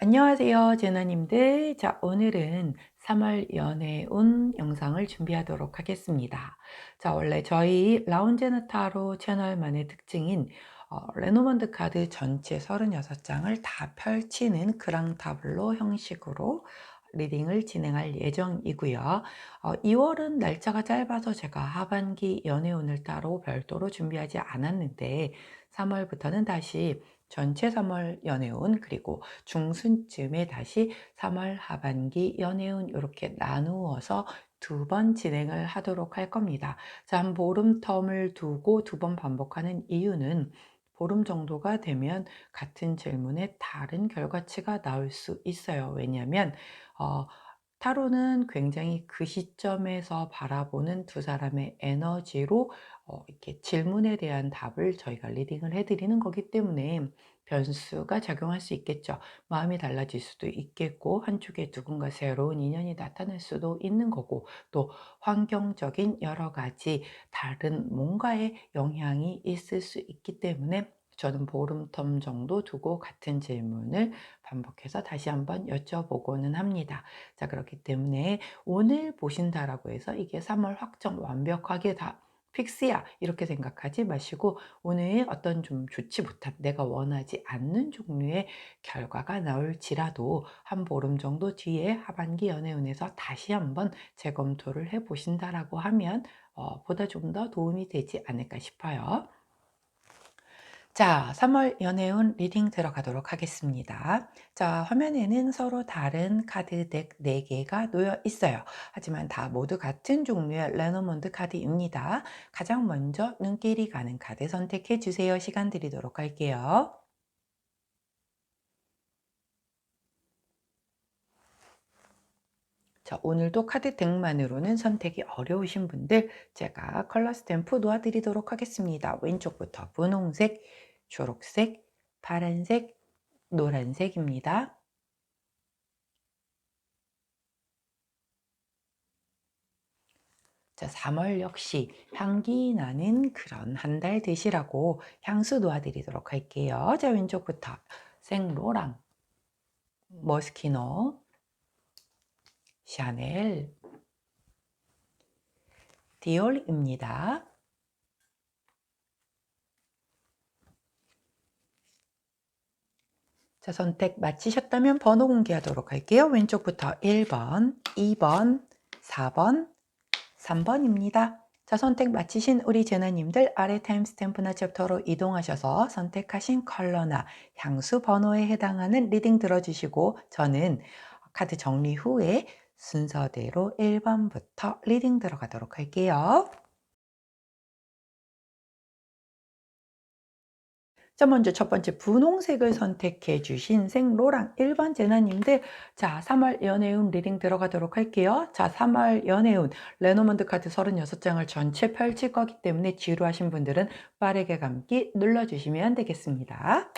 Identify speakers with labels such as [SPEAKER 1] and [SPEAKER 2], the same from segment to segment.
[SPEAKER 1] 안녕하세요, 제나님들. 자, 오늘은 3월 연애운 영상을 준비하도록 하겠습니다. 자, 원래 저희 라운제너타로 채널만의 특징인 레노먼드 카드 전체 36장을 다 펼치는 그랑타블로 형식으로 리딩을 진행할 예정이고요. 2월은 날짜가 짧아서 제가 하반기 연애운을 따로 별도로 준비하지 않았는데 3월부터는 다시 전체 3월 연애운 그리고 중순쯤에 다시 3월 하반기 연애운 이렇게 나누어서 2번 진행을 하도록 할 겁니다. 자, 한 보름 텀을 두고 2번 반복하는 이유는 보름 정도가 되면 같은 질문에 다른 결과치가 나올 수 있어요. 왜냐하면 어, 타로는 굉장히 그 시점에서 바라보는 두 사람의 에너지로 이렇게 질문에 대한 답을 저희가 리딩을 해드리는 거기 때문에 변수가 작용할 수 있겠죠. 마음이 달라질 수도 있겠고 한쪽에 누군가 새로운 인연이 나타날 수도 있는 거고 또 환경적인 여러 가지 다른 뭔가의 영향이 있을 수 있기 때문에 저는 보름텀 정도 두고 같은 질문을 반복해서 다시 한번 여쭤보고는 합니다. 자, 그렇기 때문에 오늘 보신다라고 해서 이게 3월 확정 완벽하게 다 픽스야 이렇게 생각하지 마시고 오늘 어떤 좀 좋지 못한 내가 원하지 않는 종류의 결과가 나올지라도 한 보름 정도 뒤에 하반기 연애운에서 다시 한번 재검토를 해 보신다라고 하면 보다 좀 더 도움이 되지 않을까 싶어요. 자, 3월 연애운 리딩 들어가도록 하겠습니다. 자, 화면에는 서로 다른 카드 덱 4개가 놓여 있어요. 하지만 다 모두 같은 종류의 레노먼드 카드입니다. 가장 먼저 눈길이 가는 카드 선택해 주세요. 시간 드리도록 할게요. 자, 오늘도 카드 덱만으로는 선택이 어려우신 분들 제가 컬러 스탬프 놓아드리도록 하겠습니다. 왼쪽부터 분홍색, 초록색, 파란색, 노란색입니다. 자, 3월 역시 향기 나는 그런 한 달 되시라고 향수 놓아드리도록 할게요. 자, 왼쪽부터 생로랑, 머스키노, 샤넬, 디올입니다. 자, 선택 마치셨다면 번호 공개하도록 할게요. 왼쪽부터 1번, 2번, 4번, 3번입니다. 자, 선택 마치신 우리 제나님들 아래 타임스탬프나 챕터로 이동하셔서 선택하신 컬러나 향수 번호에 해당하는 리딩 들어주시고 저는 카드 정리 후에 순서대로 1번부터 리딩 들어가도록 할게요. 자, 먼저 첫 번째 분홍색을 선택해 주신 생로랑 1번 제나님들, 자, 3월 연애운 리딩 들어가도록 할게요. 자, 3월 연애운 레노먼드 카드 36장을 전체 펼칠 거기 때문에 지루하신 분들은 빠르게 감기 눌러주시면 되겠습니다.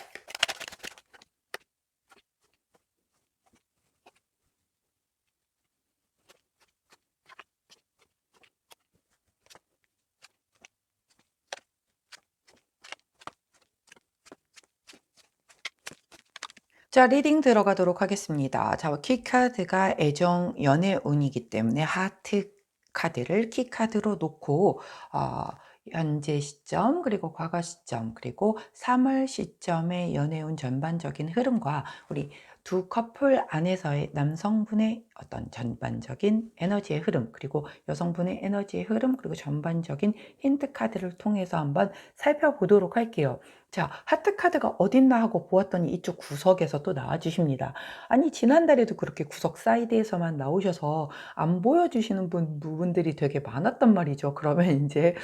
[SPEAKER 1] 자, 리딩 들어가도록 하겠습니다. 자, 키카드가 애정 연애운이기 때문에 하트 카드를 키카드로 놓고 어, 현재 시점 그리고 과거 시점 그리고 3월 시점의 연애운 전반적인 흐름과 우리 두 커플 안에서의 남성분의 어떤 전반적인 에너지의 흐름 그리고 여성분의 에너지의 흐름 그리고 전반적인 힌트 카드를 통해서 한번 살펴보도록 할게요. 자, 하트 카드가 어딨나 하고 보았더니 이쪽 구석에서 또 나와 주십니다. 아니, 지난달에도 그렇게 구석 사이드에서만 나오셔서 안 보여주시는 부분들이 되게 많았단 말이죠. 그러면 이제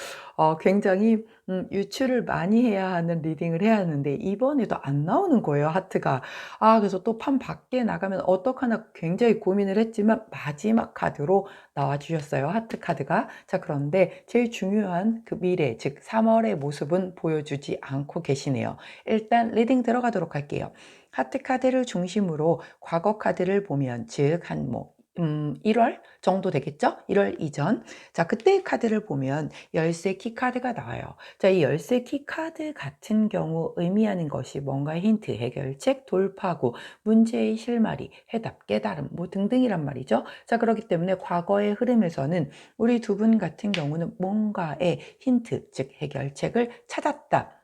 [SPEAKER 1] 굉장히 유추를 많이 해야 하는 리딩을 해야 하는데 이번에도 안 나오는 거예요, 하트가. 그래서 또 판 밖에 나가면 어떡하나 굉장히 고민을 했지만 마지막 카드로 나와 주셨어요, 하트 카드가. 자, 그런데 제일 중요한 그 미래, 즉 3월의 모습은 보여주지 않고 계시네요. 일단 리딩 들어가도록 할게요. 하트 카드를 중심으로 과거 카드를 보면 즉 한 1월 정도 되겠죠? 1월 이전. 자, 그때의 카드를 보면 열쇠 키 카드가 나와요. 자, 이 열쇠 키 카드 같은 경우 의미하는 것이 뭔가 힌트, 해결책, 돌파구, 문제의 실마리, 해답, 깨달음 뭐 등등이란 말이죠. 자, 그렇기 때문에 과거의 흐름에서는 우리 두 분 같은 경우는 뭔가의 힌트, 즉 해결책을 찾았다.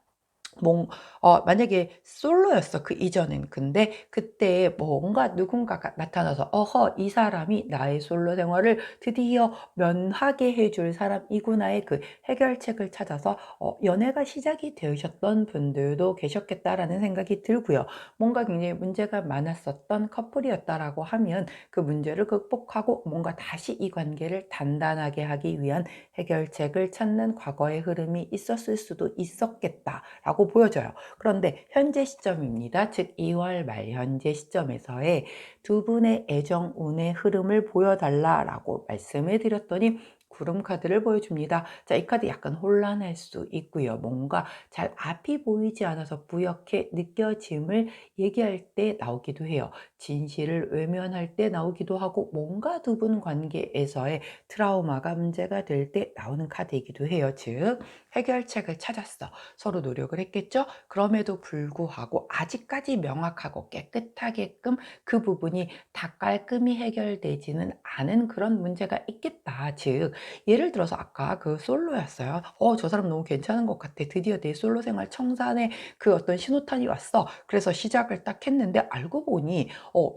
[SPEAKER 1] 만약에 솔로였어, 그 이전엔. 근데 그때 뭔가 누군가가 나타나서, 어허, 이 사람이 나의 솔로 생활을 드디어 면하게 해줄 사람이구나의 그 해결책을 찾아서 연애가 시작이 되셨던 분들도 계셨겠다라는 생각이 들고요. 뭔가 굉장히 문제가 많았었던 커플이었다라고 하면 그 문제를 극복하고 뭔가 다시 이 관계를 단단하게 하기 위한 해결책을 찾는 과거의 흐름이 있었을 수도 있었겠다라고 보여져요. 그런데 현재 시점입니다. 즉 2월 말 현재 시점에서의 두 분의 애정 운의 흐름을 보여달라라고 말씀을 드렸더니 구름 카드를 보여줍니다. 자, 이 카드 약간 혼란할 수 있고요. 뭔가 잘 앞이 보이지 않아서 뿌옇게 느껴짐을 얘기할 때 나오기도 해요. 진실을 외면할 때 나오기도 하고 뭔가 두 분 관계에서의 트라우마가 문제가 될 때 나오는 카드이기도 해요. 즉 해결책을 찾았어. 서로 노력을 했겠죠? 그럼에도 불구하고 아직까지 명확하고 깨끗하게끔 그 부분이 다 깔끔히 해결되지는 않은 그런 문제가 있겠다. 즉 예를 들어서 아까 그 솔로였어요. 저 사람 너무 괜찮은 것 같아. 드디어 내 솔로 생활 청산의 그 어떤 신호탄이 왔어. 그래서 시작을 딱 했는데 알고 보니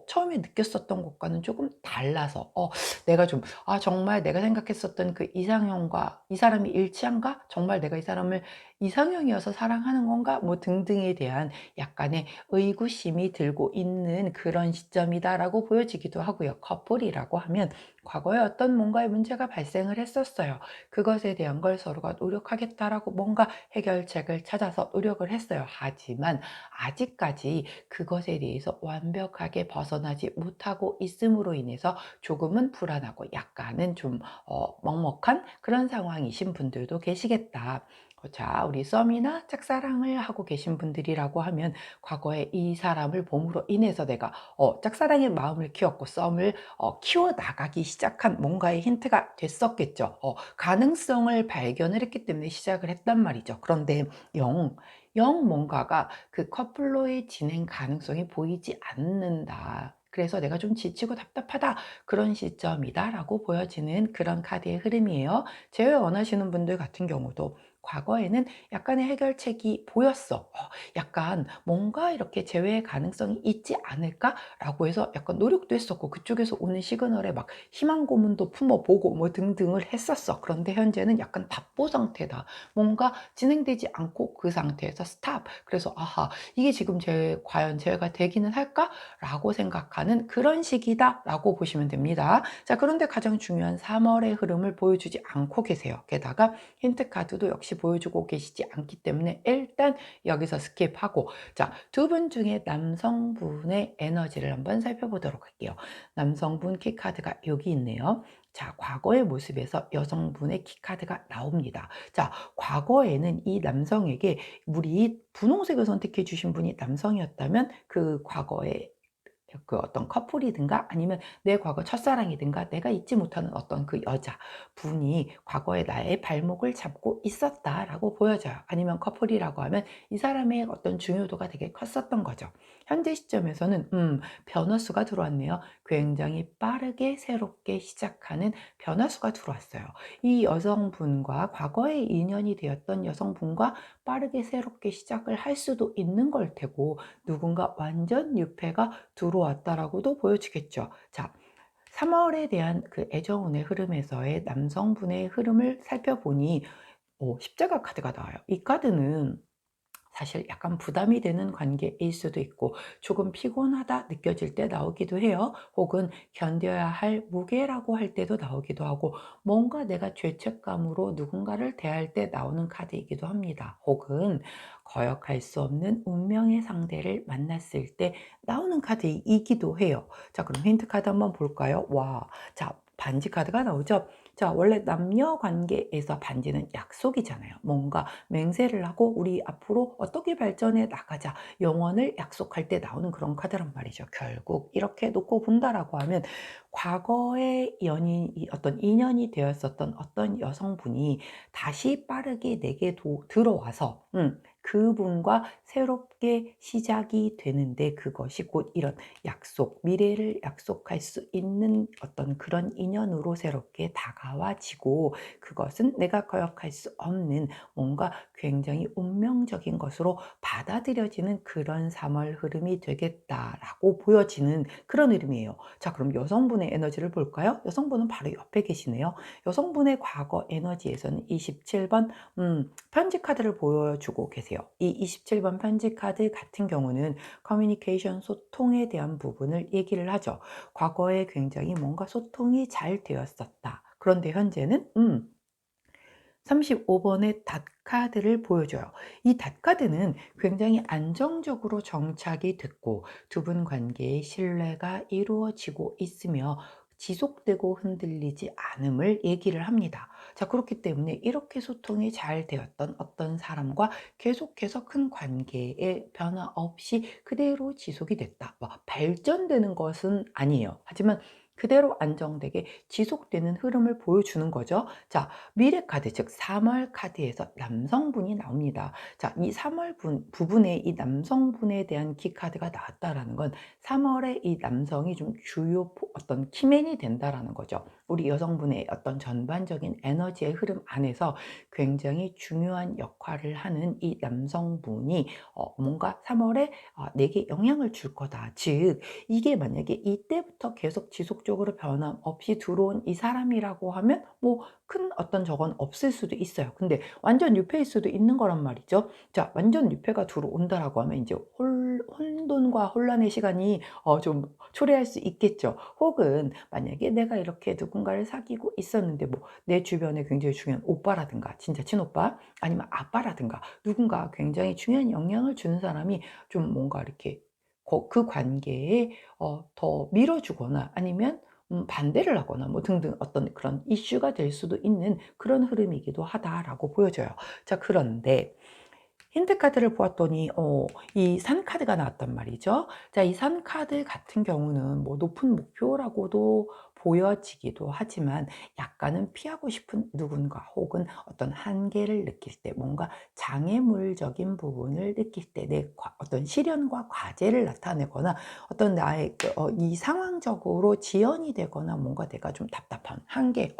[SPEAKER 1] 처음에 느꼈었던 것과는 조금 달라서 내가 좀 정말 내가 생각했었던 그 이상형과 이 사람이 일치한가? 정말 내가 이 사람을 이상형이어서 사랑하는 건가? 뭐 등등에 대한 약간의 의구심이 들고 있는 그런 시점이다라고 보여지기도 하고요. 커플이라고 하면 과거에 어떤 뭔가의 문제가 발생을 했었어요. 그것에 대한 걸 서로가 노력하겠다라고 뭔가 해결책을 찾아서 노력을 했어요. 하지만 아직까지 그것에 대해서 완벽하게 벗어나지 못하고 있음으로 인해서 조금은 불안하고 약간은 좀 먹먹한 그런 상황이신 분들도 계시겠다. 자, 우리 썸이나 짝사랑을 하고 계신 분들이라고 하면 과거에 이 사람을 봄으로 인해서 내가 짝사랑의 마음을 키웠고 썸을 키워나가기 시작한 뭔가의 힌트가 됐었겠죠. 가능성을 발견을 했기 때문에 시작을 했단 말이죠. 그런데 영, 영 뭔가가 그 커플로의 진행 가능성이 보이지 않는다. 그래서 내가 좀 지치고 답답하다. 그런 시점이다라고 보여지는 그런 카드의 흐름이에요. 제외 원하시는 분들 같은 경우도 과거에는 약간의 해결책이 보였어. 약간 뭔가 이렇게 재회의 가능성이 있지 않을까라고 해서 약간 노력도 했었고 그쪽에서 오는 시그널에 막 희망 고문도 품어보고 뭐 등등을 했었어. 그런데 현재는 약간 답보 상태다. 뭔가 진행되지 않고 그 상태에서 스탑. 그래서 아하, 이게 지금 과연 재회가 되기는 할까라고 생각하는 그런 시기다라고 보시면 됩니다. 자, 그런데 가장 중요한 3월의 흐름을 보여주지 않고 계세요. 게다가 힌트 카드도 역시 보여주고 계시지 않기 때문에 일단 여기서 스킵하고, 자, 두 분 중에 남성분의 에너지를 한번 살펴보도록 할게요. 남성분 키카드가 여기 있네요. 자, 과거의 모습에서 여성분의 키카드가 나옵니다. 자, 과거에는 이 남성에게 우리 분홍색을 선택해 주신 분이 남성이었다면 그 과거에 그 어떤 커플이든가 아니면 내 과거 첫사랑이든가 내가 잊지 못하는 어떤 그 여자분이 과거에 나의 발목을 잡고 있었다라고 보여져요. 아니면 커플이라고 하면 이 사람의 어떤 중요도가 되게 컸었던 거죠. 현재 시점에서는 변화수가 들어왔네요. 굉장히 빠르게 새롭게 시작하는 변화수가 들어왔어요. 이 여성분과 과거에 인연이 되었던 여성분과 빠르게 새롭게 시작을 할 수도 있는 걸 테고 누군가 완전 유패가 들어왔다라고도 보여지겠죠. 자, 3월에 대한 그 애정운의 흐름에서의 남성분의 흐름을 살펴보니 십자가 카드가 나와요. 이 카드는 사실 약간 부담이 되는 관계일 수도 있고 조금 피곤하다 느껴질 때 나오기도 해요. 혹은 견뎌야 할 무게라고 할 때도 나오기도 하고 뭔가 내가 죄책감으로 누군가를 대할 때 나오는 카드이기도 합니다. 혹은 거역할 수 없는 운명의 상대를 만났을 때 나오는 카드이기도 해요. 자, 그럼 힌트 카드 한번 볼까요? 와, 자, 반지 카드가 나오죠. 자, 원래 남녀 관계에서 반지는 약속이잖아요. 뭔가 맹세를 하고 우리 앞으로 어떻게 발전해 나가자 영원을 약속할 때 나오는 그런 카드란 말이죠. 결국 이렇게 놓고 본다라고 하면 과거의 연인이 어떤 인연이 되었었던 어떤 여성분이 다시 빠르게 내게 들어와서 그분과 새롭게 시작이 되는데 그것이 곧 이런 약속, 미래를 약속할 수 있는 어떤 그런 인연으로 새롭게 다가와지고 그것은 내가 거역할 수 없는 뭔가 굉장히 운명적인 것으로 받아들여지는 그런 3월 흐름이 되겠다라고 보여지는 그런 흐름이에요. 자, 그럼 여성분의 에너지를 볼까요? 여성분은 바로 옆에 계시네요. 여성분의 과거 에너지에서는 27번 편지 카드를 보여주고 계세요. 이 27번 편지 카드 같은 경우는 커뮤니케이션 소통에 대한 부분을 얘기를 하죠. 과거에 굉장히 뭔가 소통이 잘 되었었다. 그런데 현재는 35번의 닷 카드를 보여줘요. 이 닷 카드는 굉장히 안정적으로 정착이 됐고 두 분 관계의 신뢰가 이루어지고 있으며 지속되고 흔들리지 않음을 얘기를 합니다. 자, 그렇기 때문에 이렇게 소통이 잘 되었던 어떤 사람과 계속해서 큰 관계에 변화 없이 그대로 지속이 됐다. 뭐 발전되는 것은 아니에요. 하지만 그대로 안정되게 지속되는 흐름을 보여주는 거죠. 자, 미래 카드 즉 3월 카드에서 남성분이 나옵니다. 자, 이 3월 부분에 이 남성분에 대한 키 카드가 나왔다라는 건 3월에 이 남성이 좀 주요 어떤 키맨이 된다라는 거죠. 우리 여성분의 어떤 전반적인 에너지의 흐름 안에서 굉장히 중요한 역할을 하는 이 남성분이 뭔가 3월에 내게 영향을 줄 거다. 즉 이게 만약에 이때부터 계속 지속적으로 변함없이 들어온 이 사람이라고 하면 뭐 큰 어떤 적은 없을 수도 있어요. 근데 완전 뉴페일 수도 있는 거란 말이죠. 자, 완전 뉴페가 들어온다라고 하면 이제 혼돈과 혼란의 시간이 좀 초래할 수 있겠죠. 혹은 만약에 내가 이렇게 누군가를 사귀고 있었는데 뭐 내 주변에 굉장히 중요한 오빠라든가 진짜 친오빠 아니면 아빠라든가 누군가 굉장히 중요한 영향을 주는 사람이 좀 뭔가 이렇게 그 관계에 더 밀어주거나 아니면 반대를 하거나 뭐 등등 어떤 그런 이슈가 될 수도 있는 그런 흐름이기도 하다라고 보여져요. 자, 그런데 힌트 카드를 보았더니 이 산 카드가 나왔단 말이죠. 자, 이 산 카드 같은 경우는 뭐 높은 목표라고도 보여지기도 하지만 약간은 피하고 싶은 누군가 혹은 어떤 한계를 느낄 때 뭔가 장애물적인 부분을 느낄 때 내 어떤 시련과 과제를 나타내거나 어떤 나의 이 상황적으로 지연이 되거나 뭔가 내가 좀 답답한 한계,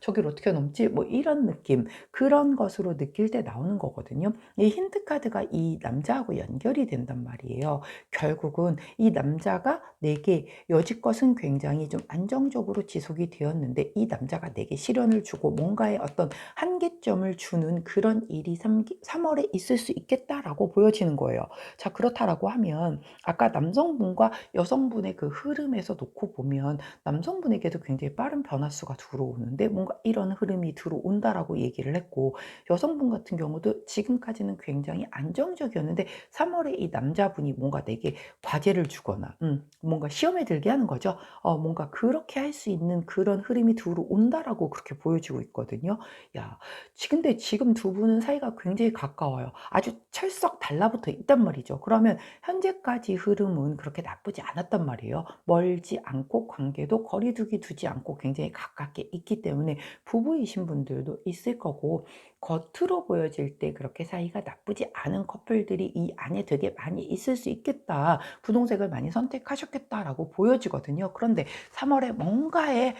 [SPEAKER 1] 저길 어떻게 넘지? 뭐 이런 느낌, 그런 것으로 느낄 때 나오는 거거든요. 이 힌트 카드가 이 남자하고 연결이 된단 말이에요. 결국은 이 남자가 내게 여지껏은 굉장히 좀 안정적으로 지속이 되었는데 이 남자가 내게 시련을 주고 뭔가의 어떤 한계점을 주는 그런 일이 3월에 있을 수 있겠다라고 보여지는 거예요. 자, 그렇다라고 하면 아까 남성분과 여성분의 그 흐름에서 놓고 보면 남성분에게도 굉장히 빠른 변화수가 들어오는데 뭔가 이런 흐름이 들어온다라고 얘기를 했고 여성분 같은 경우도 지금까지는 굉장히 안정적이었는데 3월에 이 남자분이 뭔가 내게 과제를 주거나 뭔가 시험에 들게 하는 거죠. 뭔가 그렇게 할 수 있는 그런 흐름이 들어온다라고 그렇게 보여지고 있거든요. 야, 근데 지금 두 분은 사이가 굉장히 가까워요. 아주 철썩 달라붙어 있단 말이죠. 그러면 현재까지 흐름은 그렇게 나쁘지 않았단 말이에요. 멀지 않고 관계도 거리두기 두지 않고 굉장히 가깝게 있기 때문에 부부이신 분들도 있을 거고 겉으로 보여질 때 그렇게 사이가 나쁘지 않은 커플들이 이 안에 되게 많이 있을 수 있겠다. 분홍색을 많이 선택하셨겠다라고 보여지거든요. 그런데 3월에 뭔가의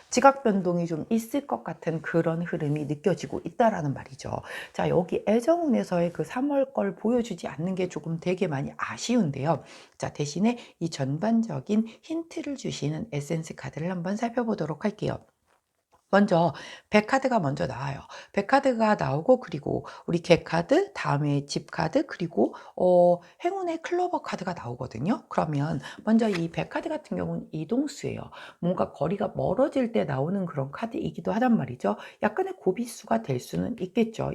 [SPEAKER 1] 지각 변동이 좀 있을 것 같은 그런 흐름이 느껴지고 있다라는 말이죠. 자, 여기 애정운에서의 그 3월 걸 보여주지 않는 게 조금 되게 많이 아쉬운데요. 자, 대신에 이 전반적인 힌트를 주시는 에센스 카드를 한번 살펴보도록 할게요. 먼저 백 카드가 먼저 나와요. 백 카드가 나오고 그리고 우리 개 카드, 다음에 집 카드, 그리고 행운의 클로버 카드가 나오거든요. 그러면 먼저 이 백 카드 같은 경우는 이동수예요. 뭔가 거리가 멀어질 때 나오는 그런 카드이기도 하단 말이죠. 약간의 고비수가 될 수는 있겠죠.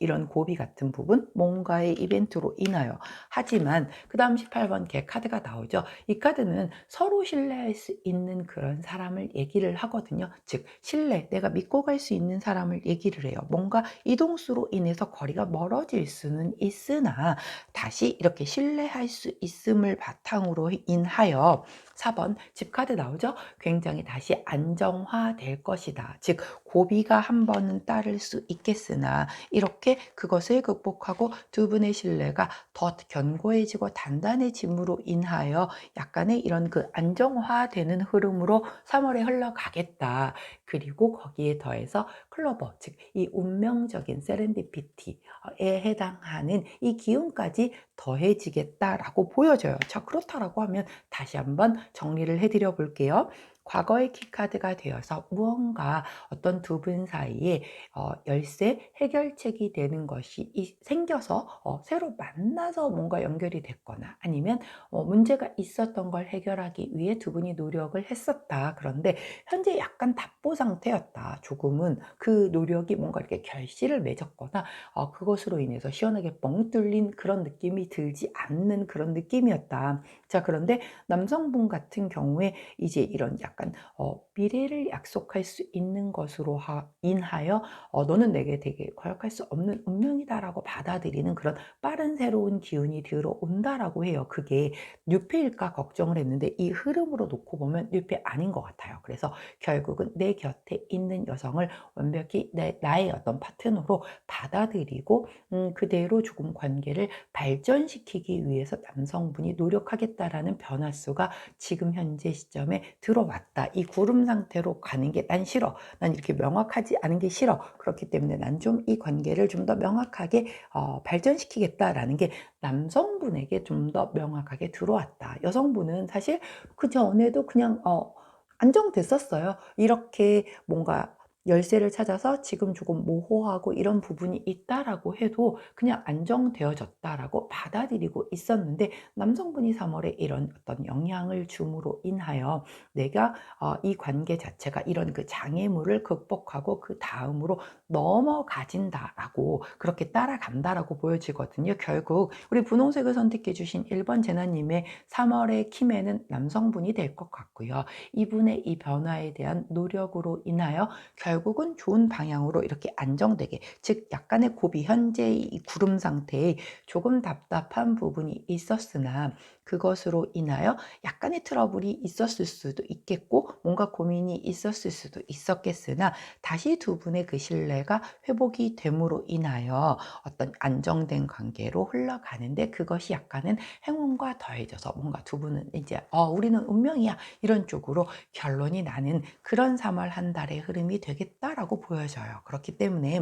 [SPEAKER 1] 이런 고비 같은 부분, 뭔가의 이벤트로 인하여. 하지만 그다음 18번 개 카드가 나오죠. 이 카드는 서로 신뢰할 수 있는 그런 사람을 얘기를 하거든요. 즉 신뢰 신뢰, 내가 믿고 갈 수 있는 사람을 얘기를 해요. 뭔가 이동수로 인해서 거리가 멀어질 수는 있으나 다시 이렇게 신뢰할 수 있음을 바탕으로 인하여 4번 집카드 나오죠? 굉장히 다시 안정화될 것이다. 즉 고비가 한 번은 따를 수 있겠으나 이렇게 그것을 극복하고 두 분의 신뢰가 더 견고해지고 단단해짐으로 인하여 약간의 이런 그 안정화되는 흐름으로 3월에 흘러가겠다. 그리고 거기에 더해서 클로버, 즉 이 운명적인 세렌디피티에 해당하는 이 기운까지 더해지겠다라고 보여져요. 자, 그렇다라고 하면 다시 한번 정리를 해드려 볼게요. 과거의 키카드가 되어서 무언가 어떤 두 분 사이에 열쇠 해결책이 되는 것이 생겨서 새로 만나서 뭔가 연결이 됐거나 아니면 문제가 있었던 걸 해결하기 위해 두 분이 노력을 했었다. 그런데 현재 약간 답보 상태였다. 조금은 그 노력이 뭔가 이렇게 결실을 맺었거나 그것으로 인해서 시원하게 뻥 뚫린 그런 느낌이 들지 않는 그런 느낌이었다. 자, 그런데 남성분 같은 경우에 이제 이런 약간 미래를 약속할 수 있는 것으로 인하여 너는 내게 되게 거역할 수 없는 운명이다라고 받아들이는 그런 빠른 새로운 기운이 들어온다라고 해요. 그게 뉴페일까 걱정을 했는데 이 흐름으로 놓고 보면 뉴페 아닌 것 같아요. 그래서 결국은 내 곁에 있는 여성을 완벽히 나의 어떤 파트너로 받아들이고 그대로 조금 관계를 발전시키기 위해서 남성분이 노력하겠다라는 변화수가 지금 현재 시점에 들어왔다. 이 구름 상태로 가는 게 난 싫어. 난 이렇게 명확하지 않은 게 싫어. 그렇기 때문에 난 좀 이 관계를 좀 더 명확하게 발전시키겠다라는 게 남성분에게 좀 더 명확하게 들어왔다. 여성분은 사실 그 전에도 그냥 안정됐었어요. 이렇게 뭔가 열쇠를 찾아서 지금 조금 모호하고 이런 부분이 있다라고 해도 그냥 안정되어졌다라고 받아들이고 있었는데 남성분이 3월에 이런 어떤 영향을 줌으로 인하여 내가 이 관계 자체가 이런 그 장애물을 극복하고 그 다음으로 넘어가진다라고 그렇게 따라간다라고 보여지거든요. 결국 우리 분홍색을 선택해 주신 1번 제나님의 3월의 키매는 남성분이 될 것 같고요. 이분의 이 변화에 대한 노력으로 인하여 결국은 좋은 방향으로 이렇게 안정되게, 즉 약간의 고비, 현재의 이 구름 상태에 조금 답답한 부분이 있었으나 그것으로 인하여 약간의 트러블이 있었을 수도 있겠고 뭔가 고민이 있었을 수도 있었겠으나 다시 두 분의 그 신뢰가 회복이 됨으로 인하여 어떤 안정된 관계로 흘러가는데 그것이 약간은 행운과 더해져서 뭔가 두 분은 이제 우리는 운명이야 이런 쪽으로 결론이 나는 그런 3월 한 달의 흐름이 되겠다라고 보여져요. 그렇기 때문에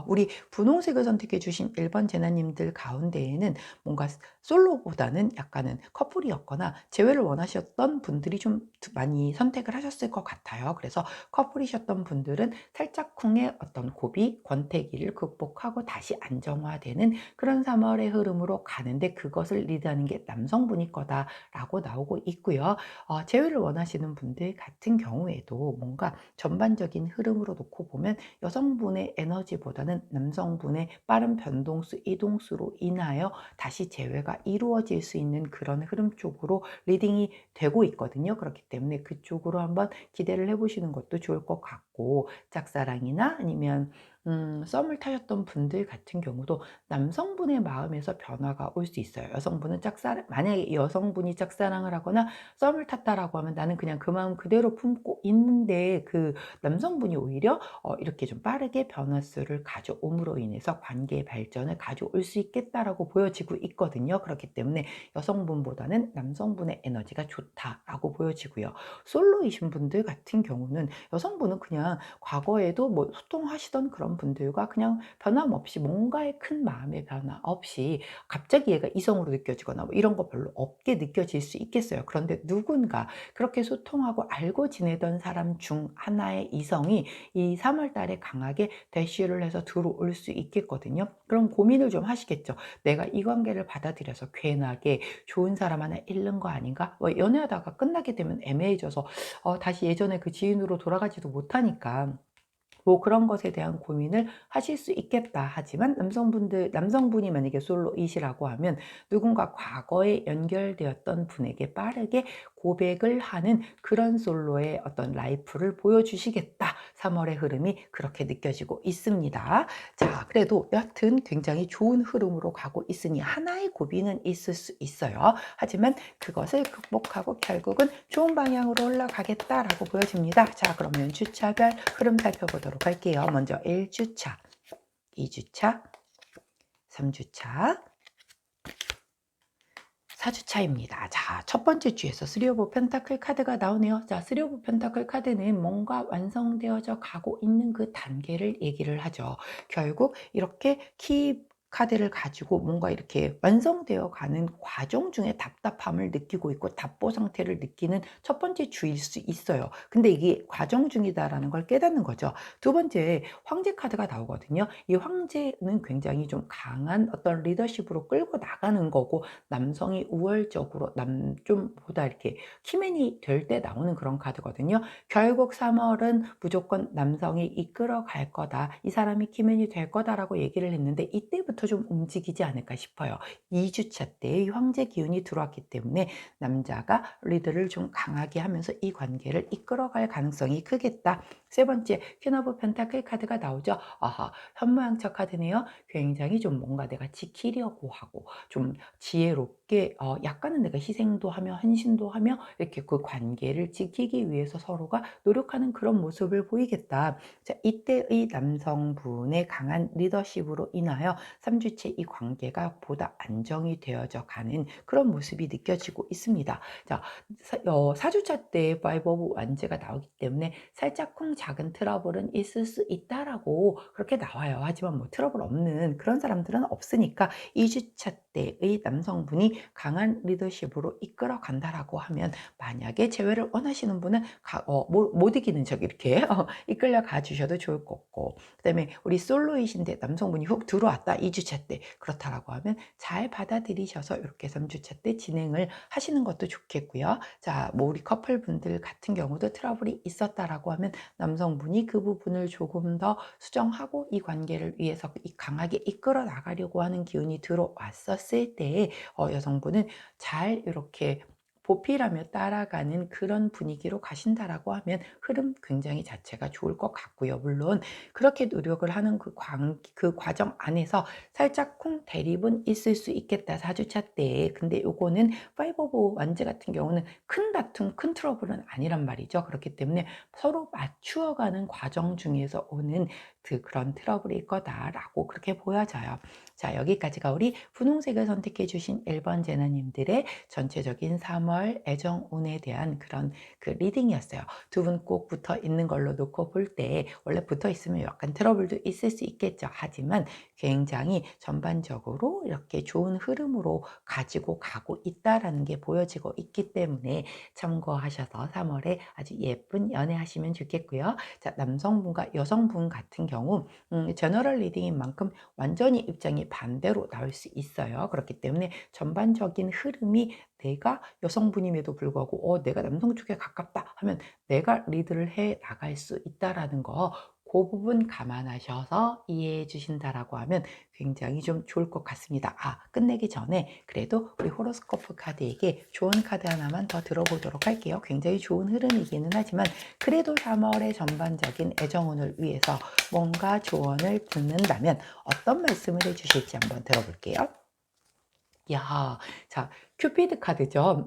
[SPEAKER 1] 우리 분홍색을 선택해 주신 1번 제나님들 가운데에는 뭔가 솔로보다는 약간은 커플이었거나 재회를 원하셨던 분들이 좀 많이 선택을 하셨을 것 같아요. 그래서 커플이셨던 분들은 살짝쿵의 어떤 고비, 권태기를 극복하고 다시 안정화되는 그런 3월의 흐름으로 가는데 그것을 리드하는 게 남성분일 거다라고 나오고 있고요. 재회를 원하시는 분들 같은 경우에도 뭔가 전반적인 흐름으로 놓고 보면 여성분의 에너지보다는 남성분의 빠른 변동수, 이동수로 인하여 다시 재회가 이루어질 수 있는 그런 흐름 쪽으로 리딩이 되고 있거든요. 그렇기 때문에 그쪽으로 한번 기대를 해보시는 것도 좋을 것 같고 짝사랑이나 아니면 썸을 타셨던 분들 같은 경우도 남성분의 마음에서 변화가 올 수 있어요. 여성분은 만약에 여성분이 짝사랑을 하거나 썸을 탔다라고 하면 나는 그냥 그 마음 그대로 품고 있는데 그 남성분이 오히려 이렇게 좀 빠르게 변화수를 가져옴으로 인해서 관계의 발전을 가져올 수 있겠다라고 보여지고 있거든요. 그렇기 때문에 여성분보다는 남성분의 에너지가 좋다라고 보여지고요. 솔로이신 분들 같은 경우는 여성분은 그냥 과거에도 뭐 소통하시던 그런 분들과 그냥 변함없이 뭔가의 큰 마음의 변화 없이 갑자기 얘가 이성으로 느껴지거나 뭐 이런 거 별로 없게 느껴질 수 있겠어요. 그런데 누군가 그렇게 소통하고 알고 지내던 사람 중 하나의 이성이 이 3월 달에 강하게 대쉬를 해서 들어올 수 있겠거든요. 그럼 고민을 좀 하시겠죠. 내가 이 관계를 받아들여서 괜하게 좋은 사람 하나 잃는 거 아닌가? 뭐 연애하다가 끝나게 되면 애매해져서 다시 예전에 그 지인으로 돌아가지도 못하니까 뭐 그런 것에 대한 고민을 하실 수 있겠다. 하지만 남성분이 만약에 솔로이시라고 하면 누군가 과거에 연결되었던 분에게 빠르게 고백을 하는 그런 솔로의 어떤 라이프를 보여주시겠다. 3월의 흐름이 그렇게 느껴지고 있습니다. 자, 그래도 여하튼 굉장히 좋은 흐름으로 가고 있으니 하나의 고비는 있을 수 있어요. 하지만 그것을 극복하고 결국은 좋은 방향으로 올라가겠다라고 보여집니다. 자, 그러면 주차별 흐름 살펴보도록 할게요. 먼저 1주차, 2주차, 3주차, 4주차입니다. 자, 첫 번째 주에서 3 오브 펜타클 카드가 나오네요. 자, 3 오브 펜타클 카드는 뭔가 완성되어져 가고 있는 그 단계를 얘기를 하죠. 결국 이렇게 키 카드를 가지고 뭔가 이렇게 완성되어 가는 과정 중에 답답함을 느끼고 있고 답보 상태를 느끼는 첫 번째 주일 수 있어요. 근데 이게 과정 중이다라는 걸 깨닫는 거죠. 두 번째, 황제 카드가 나오거든요. 이 황제는 굉장히 좀 강한 어떤 리더십으로 끌고 나가는 거고, 남성이 우월적으로 좀 보다 이렇게 키맨이 될 때 나오는 그런 카드거든요. 결국 3월은 무조건 남성이 이끌어 갈 거다. 이 사람이 키맨이 될 거다라고 얘기를 했는데 이때부터 좀 움직이지 않을까 싶어요. 2주차 때 황제 기운이 들어왔기 때문에 남자가 리드를 좀 강하게 하면서 이 관계를 이끌어갈 가능성이 크겠다. 세 번째, 퀸 오브 펜타클 카드가 나오죠. 아하, 현모양처 카드네요. 굉장히 좀 뭔가 내가 지키려고 하고 좀 지혜롭게 약간은 내가 희생도 하며 헌신도 하며 이렇게 그 관계를 지키기 위해서 서로가 노력하는 그런 모습을 보이겠다. 자, 이때의 남성분의 강한 리더십으로 인하여 3주째 이 관계가 보다 안정이 되어져 가는 그런 모습이 느껴지고 있습니다. 자, 4주차 때 파이브 오브 완즈가 나오기 때문에 살짝쿵 작은 트러블은 있을 수 있다라고 그렇게 나와요. 하지만 뭐 트러블 없는 그런 사람들은 없으니까 2주차 때의 남성분이 강한 리더십으로 이끌어 간다라고 하면, 만약에 재회를 원하시는 분은 못 이기는 척 이렇게 이끌려 가 주셔도 좋을 것 같고, 그다음에 우리 솔로이신데 남성분이 훅 들어왔다 2주차 때 그렇다라고 하면 잘 받아들이셔서 이렇게 3주차 때 진행을 하시는 것도 좋겠고요. 자, 뭐 우리 커플분들 같은 경우도 트러블이 있었다라고 하면 남성분이 그 부분을 조금 더 수정하고 이 관계를 위해서 강하게 이끌어 나가려고 하는 기운이 들어왔었을 때 여성분은 잘 이렇게 보필하며 따라가는 그런 분위기로 가신다라고 하면 흐름 굉장히 자체가 좋을 것 같고요. 물론 그렇게 노력을 하는 그 과정 안에서 살짝 쿵 대립은 있을 수 있겠다. 4주차 때에. 근데 요거는 파이브 오브 완즈 같은 경우는 큰 다툼, 큰 트러블은 아니란 말이죠. 그렇기 때문에 서로 맞추어가는 과정 중에서 오는 그런 트러블일 거다라고 그렇게 보여져요. 자, 여기까지가 우리 분홍색을 선택해 주신 1번 제너님들의 전체적인 3월 애정운에 대한 그런 그 리딩이었어요. 두 분 꼭 붙어 있는 걸로 놓고 볼 때 원래 붙어 있으면 약간 트러블도 있을 수 있겠죠. 하지만 굉장히 전반적으로 이렇게 좋은 흐름으로 가지고 가고 있다라는 게 보여지고 있기 때문에 참고하셔서 3월에 아주 예쁜 연애하시면 좋겠고요. 자, 남성분과 여성분 같은 경우 제너럴 리딩인 만큼 완전히 입장이 반대로 나올 수 있어요. 그렇기 때문에 전반적인 흐름이 내가 여성분임에도 불구하고 내가 남성 쪽에 가깝다 하면 내가 리드를 해 나갈 수 있다라는 거, 그 부분 감안하셔서 이해해 주신다라고 하면 굉장히 좀 좋을 것 같습니다. 끝내기 전에 그래도 우리 호로스코프 카드에게 좋은 카드 하나만 더 들어보도록 할게요. 굉장히 좋은 흐름이기는 하지만 그래도 3월의 전반적인 애정운을 위해서 뭔가 조언을 듣는다면 어떤 말씀을 해주실지 한번 들어볼게요. 야, 자, 큐피드 카드죠.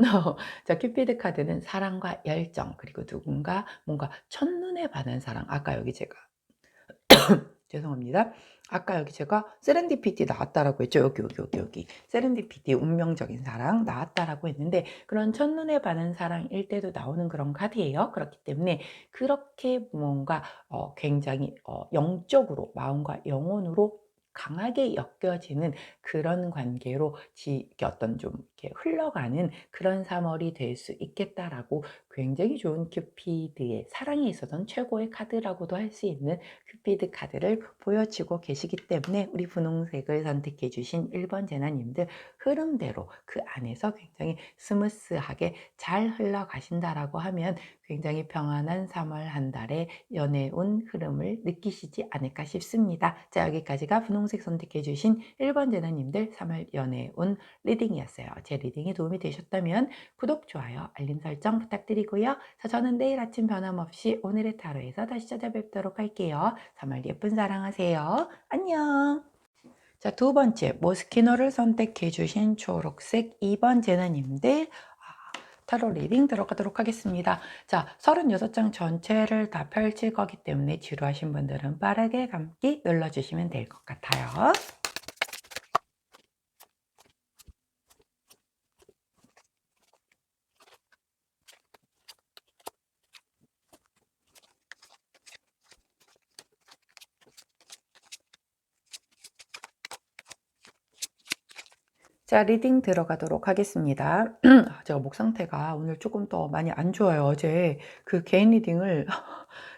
[SPEAKER 1] 자, 큐피드 카드는 사랑과 열정, 그리고 누군가 뭔가 첫눈에 반한 사랑. 아까 여기 제가 죄송합니다. 아까 여기 제가 세렌디피티 나왔다라고 했죠. 여기. 세렌디피티, 운명적인 사랑 나왔다라고 했는데, 그런 첫눈에 반한 사랑일 때도 나오는 그런 카드예요. 그렇기 때문에 그렇게 뭔가 굉장히 영적으로, 마음과 영혼으로 강하게 엮여지는 그런 관계로 어떤 좀 이렇게 흘러가는 그런 3월이 될 수 있겠다라고 굉장히 좋은 큐피드의 사랑에 있어서는 최고의 카드라고도 할 수 있는 큐피드 카드를 보여주고 계시기 때문에 우리 분홍색을 선택해 주신 1번 제나님들 흐름대로 그 안에서 굉장히 스무스하게 잘 흘러가신다라고 하면 굉장히 평안한 3월 한 달의 연애운 흐름을 느끼시지 않을까 싶습니다. 자, 여기까지가 분홍색 선택해 주신 1번 제나님들 3월 연애운 리딩이었어요. 제 리딩이 도움이 되셨다면 구독, 좋아요, 알림 설정 부탁드리고요. 자, 저는 내일 아침 변함없이 오늘의 타로에서 다시 찾아뵙도록 할게요. 3월 예쁜 사랑하세요. 안녕. 자, 두 번째 모스키노를 선택해 주신 초록색 2번 제나님들 타로 리딩 들어가도록 하겠습니다. 자, 36장 전체를 다 펼칠 거기 때문에 지루하신 분들은 빠르게 감기 눌러주시면 될 것 같아요. 자, 리딩 들어가도록 하겠습니다. 제가 목 상태가 오늘 조금 더 많이 안 좋아요. 어제 그 개인 리딩을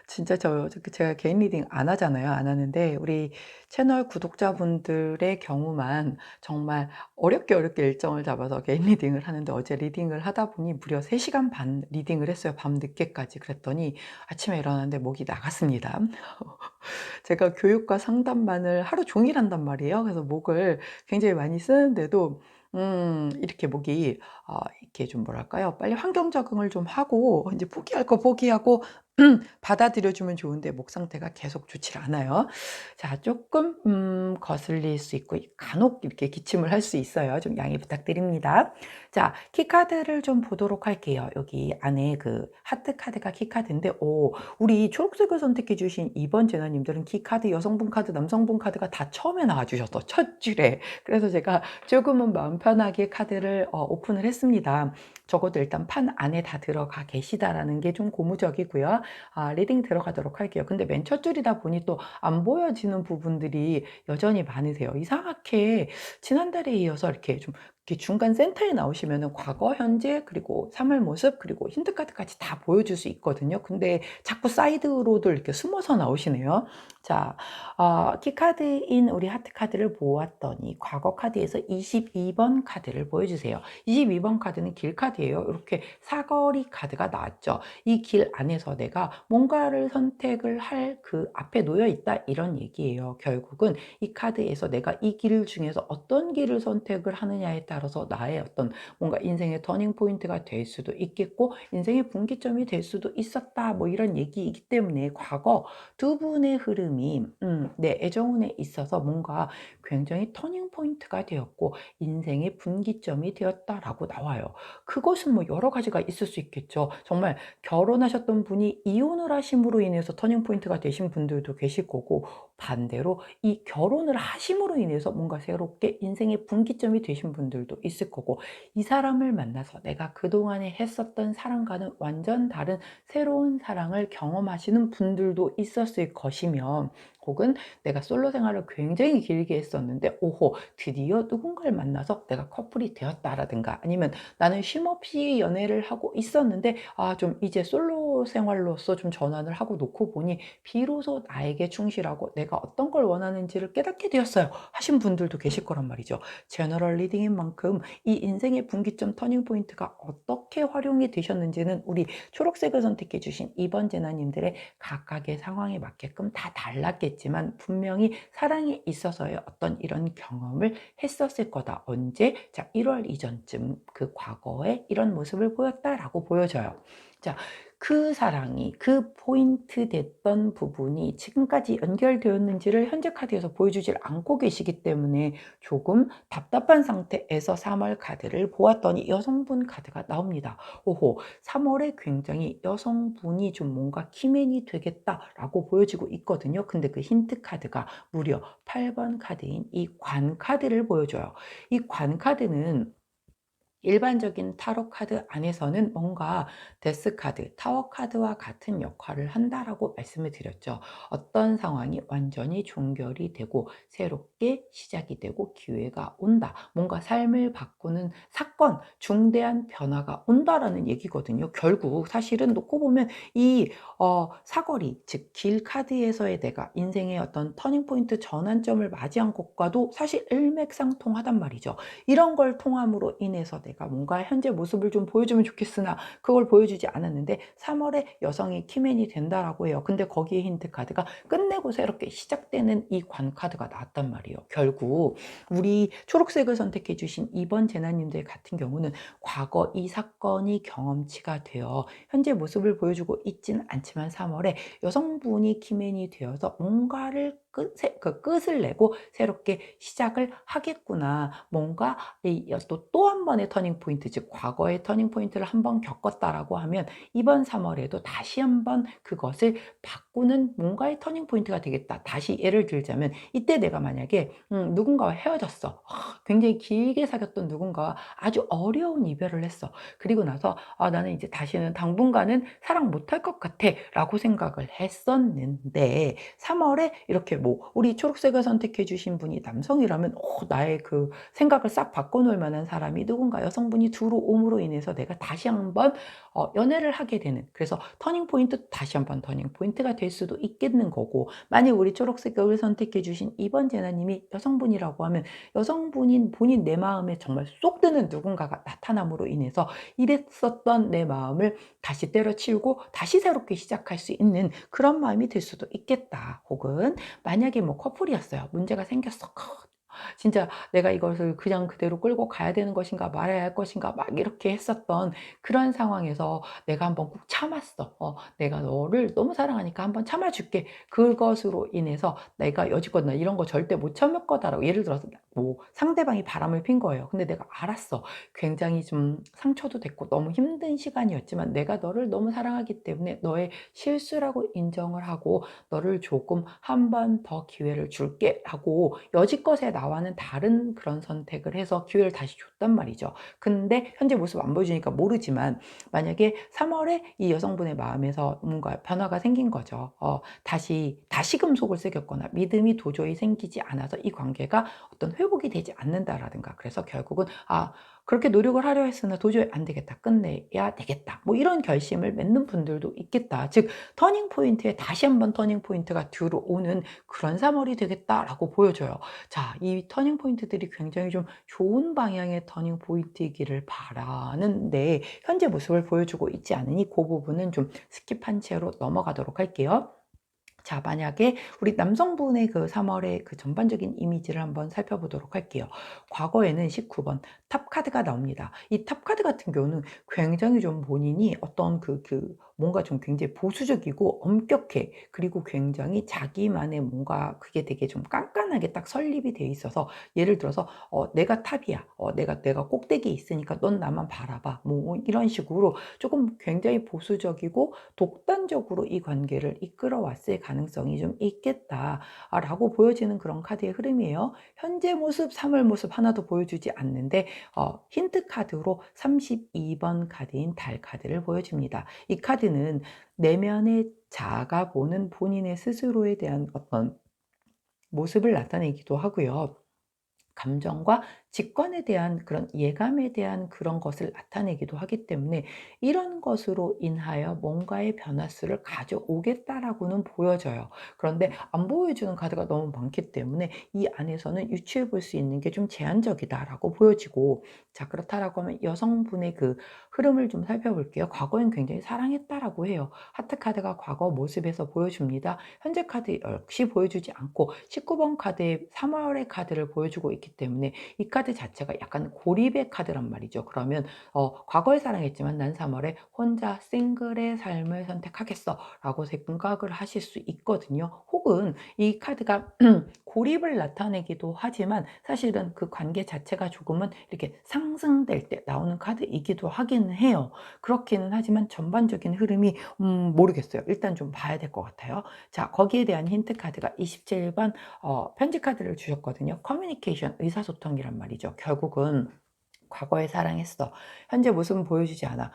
[SPEAKER 1] 진짜 제가 개인 리딩 안 하잖아요. 안 하는데 우리 채널 구독자분들의 경우만 정말 어렵게 일정을 잡아서 개인 리딩을 하는데 어제 리딩을 하다 보니 무려 3시간 반 리딩을 했어요. 밤늦게까지. 그랬더니 아침에 일어났는데 목이 나갔습니다. 제가 교육과 상담만을 하루 종일 한단 말이에요. 그래서 목을 굉장히 많이 쓰는데도 이렇게 목이 이렇게 좀 뭐랄까요? 빨리 환경 적응을 좀 하고 이제 포기할 거 포기하고 받아들여 주면 좋은데 목 상태가 계속 좋질 않아요. 자, 조금 거슬릴 수 있고 간혹 이렇게 기침을 할 수 있어요. 좀 양해 부탁드립니다. 자, 키카드를 좀 보도록 할게요. 여기 안에 그 하트 카드가 키카드인데 우리 초록색을 선택해 주신 2번 제나님들은 키카드, 여성분 카드, 남성분 카드가 다 처음에 나와 주셨어. 첫 줄에. 그래서 제가 조금은 마음 편하게 카드를 오픈을 했습니다. 적어도 일단 판 안에 다 들어가 계시다라는 게 좀 고무적이고요. 리딩 들어가도록 할게요. 근데 맨 첫 줄이다 보니 또 안 보여지는 부분들이 여전히 많으세요. 이상하게 지난달에 이어서 이렇게 좀 이렇게 중간 센터에 나오시면은 과거, 현재, 그리고 3월 모습, 그리고 힌트 카드까지 다 보여줄 수 있거든요. 근데 자꾸 사이드로도 이렇게 숨어서 나오시네요. 자, 키카드인 우리 하트 카드를 보았더니 과거 카드에서 22번 카드를 보여주세요. 22번 카드는 길 카드예요. 이렇게 사거리 카드가 나왔죠. 이 길 안에서 내가 뭔가를 선택을 할 그 앞에 놓여 있다 이런 얘기예요. 결국은 이 카드에서 내가 이 길 중에서 어떤 길을 선택을 하느냐에 따라서 나의 어떤 뭔가 인생의 터닝 포인트가 될 수도 있겠고 인생의 분기점이 될 수도 있었다 뭐 이런 얘기이기 때문에 과거 두 분의 흐름이 내 애정운에 있어서 뭔가 굉장히 터닝 포인트가 되었고 인생의 분기점이 되었다라고 나와요. 그것은 뭐 여러 가지가 있을 수 있겠죠. 정말 결혼하셨던 분이 이혼을 하심으로 인해서 터닝 포인트가 되신 분들도 계실 거고 반대로 이 결혼을 하심으로 인해서 뭔가 새롭게 인생의 분기점이 되신 분들도 있을 거고 이 사람을 만나서 내가 그동안에 했었던 사랑과는 완전 다른 새로운 사랑을 경험하시는 분들도 있었을 것이며 혹은 내가 솔로 생활을 굉장히 길게 했었는데 오호 드디어 누군가를 만나서 내가 커플이 되었다라든가 아니면 나는 쉼없이 연애를 하고 있었는데 좀 이제 솔로 생활로서 좀 전환을 하고 놓고 보니 비로소 나에게 충실하고 내가 어떤 걸 원하는지를 깨닫게 되었어요 하신 분들도 계실 거란 말이죠. 제너럴 리딩인 만큼 이 인생의 분기점 터닝 포인트가 어떻게 활용이 되셨는지는 우리 초록색을 선택해 주신 2번 제나님들의 각각의 상황에 맞게끔 다 달랐겠지만 분명히 사랑에 있어서의 어떤 이런 경험을 했었을 거다. 언제? 자, 1월 이전쯤 그 과거에 이런 모습을 보였다라고 보여져요. 자, 그 사랑이 그 포인트 됐던 부분이 지금까지 연결되었는지를 현재 카드에서 보여주질 않고 계시기 때문에 조금 답답한 상태에서 3월 카드를 보았더니 여성분 카드가 나옵니다. 오호, 3월에 굉장히 여성분이 좀 뭔가 키맨이 되겠다라고 보여지고 있거든요. 근데 그 힌트 카드가 무려 8번 카드인 이 관 카드를 보여줘요. 이 관 카드는 일반적인 타로 카드 안에서는 뭔가 데스 카드, 타워 카드와 같은 역할을 한다라고 말씀을 드렸죠. 어떤 상황이 완전히 종결이 되고 새롭게 시작이 되고 기회가 온다. 뭔가 삶을 바꾸는 사건, 중대한 변화가 온다라는 얘기거든요. 결국 사실은 놓고 보면 이 사거리, 즉 길 카드에서의 내가 인생의 어떤 터닝 포인트 전환점을 맞이한 것과도 사실 일맥상통하단 말이죠. 이런 걸 통함으로 인해서 내가 뭔가 현재 모습을 좀 보여주면 좋겠으나 그걸 보여주지 않았는데 3월에 여성이 키맨이 된다라고 해요. 근데 거기에 힌트 카드가 끝내고 새롭게 시작되는 이 관 카드가 나왔단 말이에요. 결국 우리 초록색을 선택해 주신 2번 제나님들 같은 경우는 과거 이 사건이 경험치가 되어 현재 모습을 보여주고 있지는 않지만 3월에 여성분이 키맨이 되어서 뭔가를 끝을 내고 새롭게 시작을 하겠구나. 뭔가 또 한 번의 터닝 포인트, 즉 과거의 터닝 포인트를 한 번 겪었다라고 하면 이번 3월에도 다시 한번 그것을 바꾸는 뭔가의 터닝 포인트가 되겠다. 다시 예를 들자면 이때 내가 만약에 누군가와 헤어졌어. 굉장히 길게 사귀었던 누군가와 아주 어려운 이별을 했어. 그리고 나서 나는 이제 다시는 당분간은 사랑 못할 것 같아 라고 생각을 했었는데 3월에 이렇게 뭐 우리 초록색을 선택해 주신 분이 남성이라면 나의 그 생각을 싹 바꿔놓을 만한 사람이 누군가 여성분이 들어옴으로 인해서 내가 다시 한번 연애를 하게 되는, 그래서 터닝 포인트, 다시 한번 터닝 포인트가 될 수도 있겠는 거고, 만약 우리 초록색을 선택해 주신 2번 제나님이 여성분이라고 하면 여성분인 본인 내 마음에 정말 쏙 드는 누군가가 나타남으로 인해서 이랬었던 내 마음을 다시 때려치우고 다시 새롭게 시작할 수 있는 그런 마음이 들 수도 있겠다. 혹은 만약에 뭐 커플이었어요. 문제가 생겼어. 진짜 내가 이것을 그냥 그대로 끌고 가야 되는 것인가 말아야 할 것인가 막 이렇게 했었던 그런 상황에서 내가 한번 꾹 참았어. 내가 너를 너무 사랑하니까 한번 참아줄게. 그것으로 인해서 내가 여지껏 나 이런 거 절대 못 참을 거다라고, 예를 들어서 뭐 상대방이 바람을 핀 거예요. 근데 내가 알았어. 굉장히 좀 상처도 됐고 너무 힘든 시간이었지만 내가 너를 너무 사랑하기 때문에 너의 실수라고 인정을 하고 너를 조금 한 번 더 기회를 줄게 하고 여지껏의 나와는 다른 그런 선택을 해서 기회를 다시 줬단 말이죠. 근데 현재 모습 안 보여주니까 모르지만 만약에 3월에 이 여성분의 마음에서 뭔가 변화가 생긴 거죠. 다시금 속을 새겼거나 믿음이 도저히 생기지 않아서 이 관계가 어떤 회복이 되지 않는다라든가, 그래서 결국은 그렇게 노력을 하려 했으나 도저히 안 되겠다. 끝내야 되겠다. 뭐 이런 결심을 맺는 분들도 있겠다. 즉 터닝 포인트에 다시 한번 터닝 포인트가 들어오는 그런 3월이 되겠다라고 보여져요. 자, 이 터닝 포인트들이 굉장히 좀 좋은 방향의 터닝 포인트이기를 바라는데 현재 모습을 보여주고 있지 않으니 그 부분은 좀 스킵한 채로 넘어가도록 할게요. 자, 만약에 우리 남성분의 그 3월의 그 전반적인 이미지를 한번 살펴보도록 할게요. 과거에는 19번 탑 카드가 나옵니다. 이 탑 카드 같은 경우는 굉장히 좀 본인이 어떤 뭔가 좀 굉장히 보수적이고 엄격해. 그리고 굉장히 자기만의 뭔가 그게 되게 좀 깐깐하게 딱 설립이 돼 있어서, 예를 들어서 내가 탑이야. 내가 꼭대기에 있으니까 넌 나만 바라봐. 뭐 이런 식으로 조금 굉장히 보수적이고 독단적으로 이 관계를 이끌어 왔을 가능성이 좀 있겠다라고 보여지는 그런 카드의 흐름이에요. 현재 모습, 3월 모습 하나도 보여주지 않는데 힌트 카드로 32번 카드인 달 카드를 보여줍니다. 이 카드는 내면에 자아가 보는 본인의 스스로에 대한 어떤 모습을 나타내기도 하고요. 감정과 직관에 대한 그런 예감에 대한 그런 것을 나타내기도 하기 때문에 이런 것으로 인하여 뭔가의 변화수를 가져오겠다라고는 보여져요. 그런데 안 보여주는 카드가 너무 많기 때문에 이 안에서는 유추해 볼 수 있는 게 좀 제한적이다라고 보여지고, 자, 그렇다라고 하면 여성분의 그 흐름을 좀 살펴볼게요. 과거엔 굉장히 사랑했다라고 해요. 하트 카드가 과거 모습에서 보여줍니다. 현재 카드 역시 보여주지 않고 19번 카드의 3월의 카드를 보여주고 있기 때문에 이 카드 자체가 약간 고립의 카드란 말이죠. 그러면 과거에 사랑했지만 난 3월에 혼자 싱글의 삶을 선택하겠어 라고 생각을 하실 수 있거든요. 혹은 이 카드가 고립을 나타내기도 하지만 사실은 그 관계 자체가 조금은 이렇게 상승될 때 나오는 카드이기도 하기는 해요. 그렇기는 하지만 전반적인 흐름이 모르겠어요. 일단 좀 봐야 될 것 같아요. 자, 거기에 대한 힌트 카드가 27번 편지 카드를 주셨거든요. 커뮤니케이션, 의사소통이란 말이죠. 결국은 과거에 사랑했어. 현재 모습은 보여주지 않아.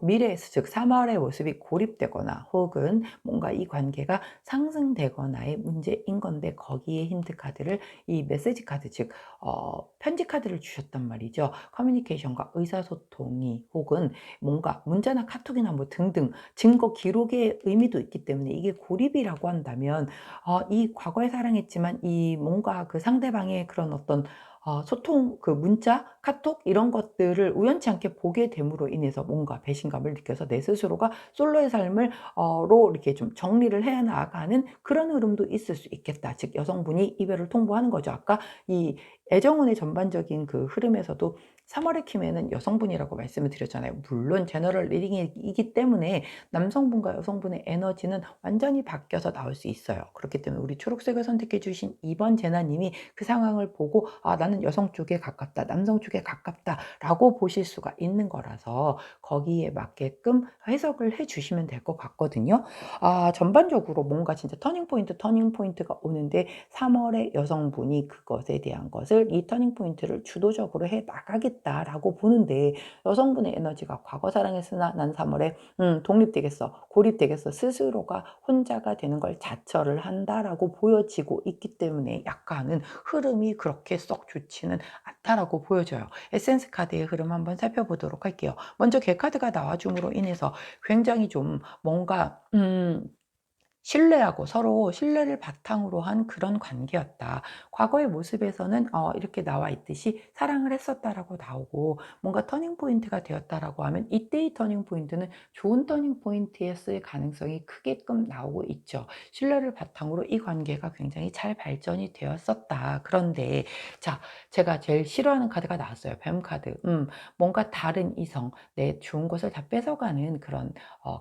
[SPEAKER 1] 미래에서 즉 3월의 모습이 고립되거나 혹은 뭔가 이 관계가 상승되거나의 문제인 건데 거기에 힌트 카드를 이 메시지 카드 즉 편지 카드를 주셨단 말이죠. 커뮤니케이션과 의사소통이 혹은 뭔가 문자나 카톡이나 뭐 등등 증거 기록의 의미도 있기 때문에 이게 고립이라고 한다면 이 과거에 사랑했지만 이 뭔가 그 상대방의 그런 어떤 소통 그 문자, 카톡 이런 것들을 우연치 않게 보게 됨으로 인해서 뭔가 배신감을 느껴서 내 스스로가 솔로의 삶을 로 이렇게 좀 정리를 해 나가는 그런 흐름도 있을 수 있겠다. 즉 여성분이 이별을 통보하는 거죠. 아까 이 애정운의 전반적인 그 흐름에서도 3 월의 키매는 여성분이라고 말씀을 드렸잖아요. 물론 제너럴 리딩이기 때문에 남성분과 여성분의 에너지는 완전히 바뀌어서 나올 수 있어요. 그렇기 때문에 우리 초록색을 선택해 주신 2번 제나 님이 그 상황을 보고 '아 나는 여성 쪽에 가깝다. 남성 쪽에 가깝다.'라고 보실 수가 있는 거라서 거기에 맞게끔 해석을 해 주시면 될 것 같거든요. 전반적으로 뭔가 진짜 터닝 포인트가 오는데 3 월에 여성분이 그것에 대한 것을 이 터닝 포인트를 주도적으로 해 나가겠다라고 보는데 여성분의 에너지가 '과거 사랑했으나 난 3 월에 독립되겠어. 고립되겠어. 스스로가 혼자가 되는 걸 자처를 한다.'라고 보여지고 있기 때문에 약간은 흐름이 그렇게 썩 좋지는 않다라고 보여져요. 에센스 카드의 흐름 한번 살펴보도록 할게요. 먼저 개 카드가 나와 줌으로 인해서 굉장히 좀 뭔가 신뢰하고 서로 신뢰를 바탕으로 한 그런 관계였다. 과거의 모습에서는 이렇게 나와 있듯이 "사랑을 했었다."라고 나오고 뭔가 터닝 포인트가 되었다라고 하면 이때의 터닝 포인트는 좋은 터닝 포인트였을 가능성이 크게끔 나오고 있죠. 신뢰를 바탕으로 이 관계가 굉장히 잘 발전이 되었었다. 그런데 자, 제가 제일 싫어하는 카드가 나왔어요. 뱀 카드. 뭔가 다른 이성, 내 좋은 것을 다 뺏어가는 그런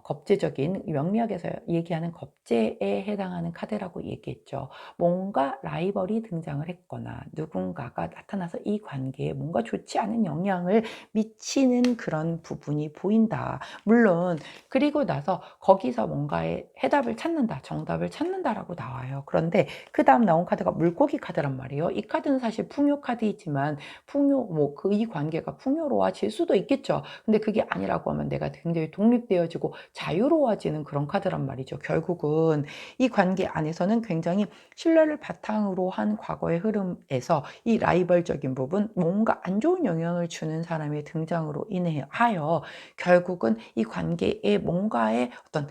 [SPEAKER 1] 겁제적인 명리학에서 얘기하는 겁제에 해당하는 카드라고 얘기했죠. 뭔가 라이벌이 등장을 했거나 누군가가 나타나서 이 관계에 뭔가 좋지 않은 영향을 미치는 그런 부분이 보인다. 물론 그리고 나서 거기서 뭔가의 해답을 찾는다, 정답을 찾는다라고 나와요. 그런데 그다음 나온 카드가 물고기 카드란 말이에요. 이 카드는 사실 풍요 카드이지만 풍요 뭐 그 이 관계가 풍요로워질 수도 있겠죠. 근데 그게 아니라고 하면 내가 굉장히 독립되어지고 자유로워지는 그런 카드란 말이죠. 결국은 이 관계 안에서는 굉장히 신뢰를 바탕으로 한 과거의 흐름에서 이 라이벌적인 부분, 뭔가 안 좋은 영향을 주는 사람의 등장으로 인하여 결국은 이 관계에 뭔가의 어떤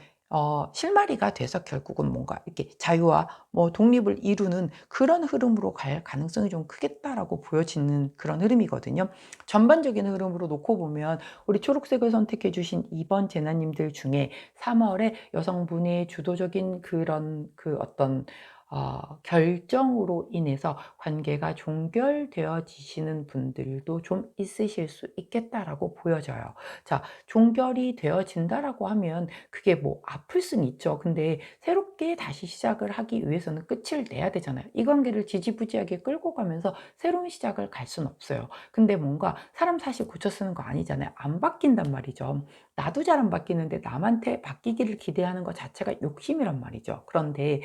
[SPEAKER 1] 실마리가 돼서 결국은 뭔가 이렇게 자유와 뭐 독립을 이루는 그런 흐름으로 갈 가능성이 좀 크겠다라고 보여지는 그런 흐름이거든요. 전반적인 흐름으로 놓고 보면 우리 초록색을 선택해 주신 2번 제나님들 중에 3 월에 여성분의 주도적인 그런 그 어떤 결정으로 인해서 관계가 종결되어지시는 분들도 좀 있으실 수 있겠다라고 보여져요. 자, 종결이 되어진다라고 하면 그게 뭐 아플 수는 있죠. 근데 새롭게 다시 시작을 하기 위해서는 끝을 내야 되잖아요. 이 관계를 지지부지하게 끌고 가면서 새로운 시작을 갈 수는 없어요. 근데 뭔가 사람 사실 고쳐 쓰는 거 아니잖아요. 안 바뀐단 말이죠. 나도 잘 안 바뀌는데 남한테 바뀌기를 기대하는 것 자체가 욕심이란 말이죠. 그런데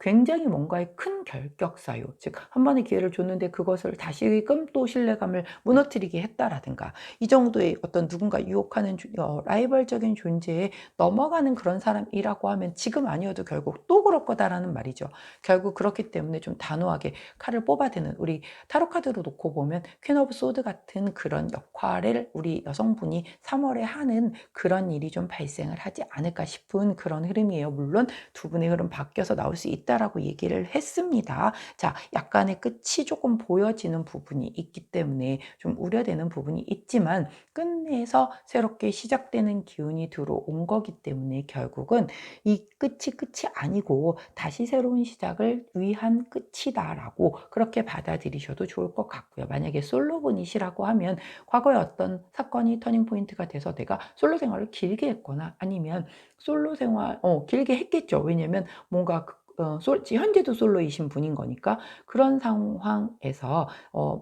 [SPEAKER 1] 굉장히 뭔가의 큰 결격사유, 즉 한 번의 기회를 줬는데 그것을 다시금 또 신뢰감을 무너뜨리게 했다라든가 이 정도의 어떤 누군가 유혹하는 라이벌적인 존재에 넘어가는 그런 사람이라고 하면 지금 아니어도 결국 또 그럴 거다라는 말이죠. 결국 그렇기 때문에 좀 단호하게 칼을 뽑아대는 우리 타로 카드로 놓고 보면 퀸 오브 소드 같은 그런 역할을 우리 여성분이 3 월에 하는 그런 일이 좀 발생을 하지 않을까 싶은 그런 흐름이에요. 물론 두 분의 흐름 바뀌어서 나올 수 있다라고 얘기를 했습니다. 자, 약간의 끝이 조금 보여지는 부분이 있기 때문에 좀 우려되는 부분이 있지만 끝내서 새롭게 시작되는 기운이 들어온 거기 때문에 결국은 이 끝이 아니고 다시 새로운 시작을 위한 끝이다라고 그렇게 받아들이셔도 좋을 것 같고요. 만약에 솔로분이시라고 하면 과거에 어떤 사건이 터닝 포인트가 돼서 내가 솔로 생활을 길게 했거나 아니면 솔로 생활 길게 했겠죠. 왜냐면 뭔가 현재도 솔로이신 분인 거니까 그런 상황에서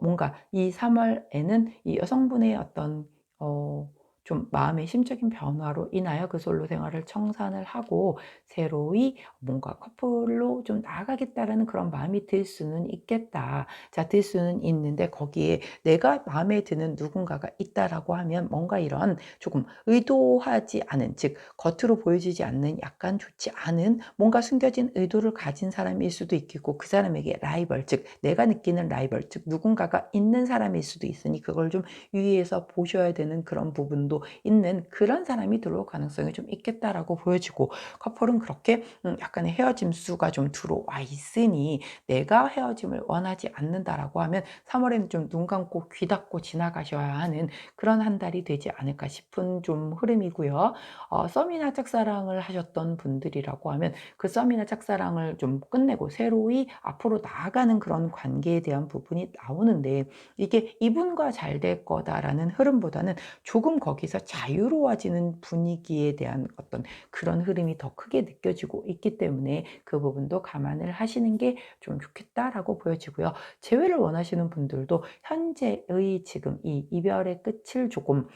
[SPEAKER 1] 뭔가 이 3 월에는 이 여성분의 어떤 어 좀 마음의 심적인 변화로 인하여 그 솔로 생활을 청산을 하고 새로이 뭔가 커플로 좀 나아가겠다라는 그런 마음이 들 수는 있겠다. 자, 들 수는 있는데 거기에 내가 마음에 드는 누군가가 있다라고 하면 뭔가 이런 조금 의도하지 않은, 즉 겉으로 보여지지 않는 약간 좋지 않은 뭔가 숨겨진 의도를 가진 사람일 수도 있겠고, 그 사람에게 라이벌, 즉 내가 느끼는 라이벌, 즉 누군가가 있는 사람일 수도 있으니 그걸 좀 유의해서 보셔야 되는 그런 부분도 있는 그런 사람이 들어올 가능성이 좀 있겠다라고 보여지고, 커플은 그렇게 약간의 헤어짐 수가 좀 들어와 있으니 내가 헤어짐을 원하지 않는다라고 하면 3월에는 좀 눈 감고 귀 닫고 지나가셔야 하는 그런 한 달이 되지 않을까 싶은 좀 흐름이고요. 썸이나 짝사랑을 하셨던 분들이라고 하면 그 썸이나 짝사랑을 좀 끝내고 새로이 앞으로 나아가는 그런 관계에 대한 부분이 나오는데, 이게 이분과 잘 될 거다라는 흐름보다는 조금 거기서 자유로워지는 분위기에 대한 어떤 그런 흐름이 더 크게 느껴지고 있기 때문에 그 부분도 감안을 하시는 게 좀 좋겠다라고 보여지고요. 재회를 원하시는 분들도 현재의 지금 이 이별의 끝을 조금